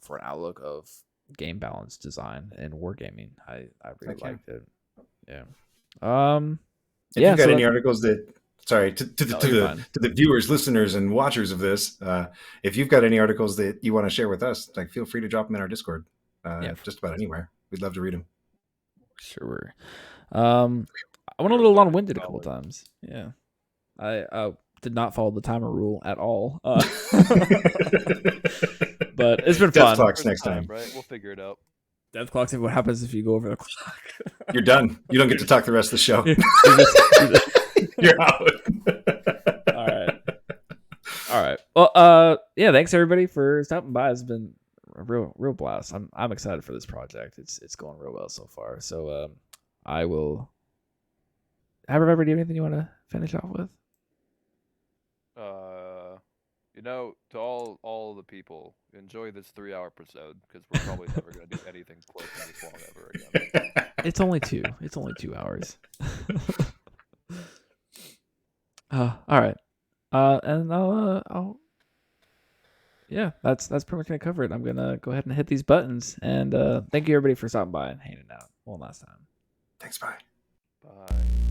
for an outlook of game balance design and wargaming. I really
Okay.
liked it. Yeah.
If
Yeah,
you've got
so
any
that-
articles that, sorry, to
No, you're fine.
the viewers, listeners, and watchers of this, if you've got any articles that you want to share with us, like feel free to drop them in our Discord.
Yeah.
Just about anywhere. We'd love to read them.
Sure. I went a little long-winded a couple times. Yeah. I did not follow the timer rule at all. But it's been
Death
fun.
clock's
First
next time.
right? We'll figure it out.
Death clock's what happens if you go over the clock.
You're done. You don't get to talk the rest of the show. You're out.
All right. Well, yeah, thanks everybody for stopping by. It's been a real blast. I'm excited for this project. It's going real well so far. So I will have everybody do anything you want to finish off with?
To all the people, enjoy this 3-hour episode because we're probably never going to do anything close to this long ever again.
It's only 2. It's only 2 hours. All right. And I'll yeah, that's pretty much gonna cover it. I'm gonna go ahead and hit these buttons. And thank you everybody for stopping by and hanging out one last time.
Thanks, bye.
Bye.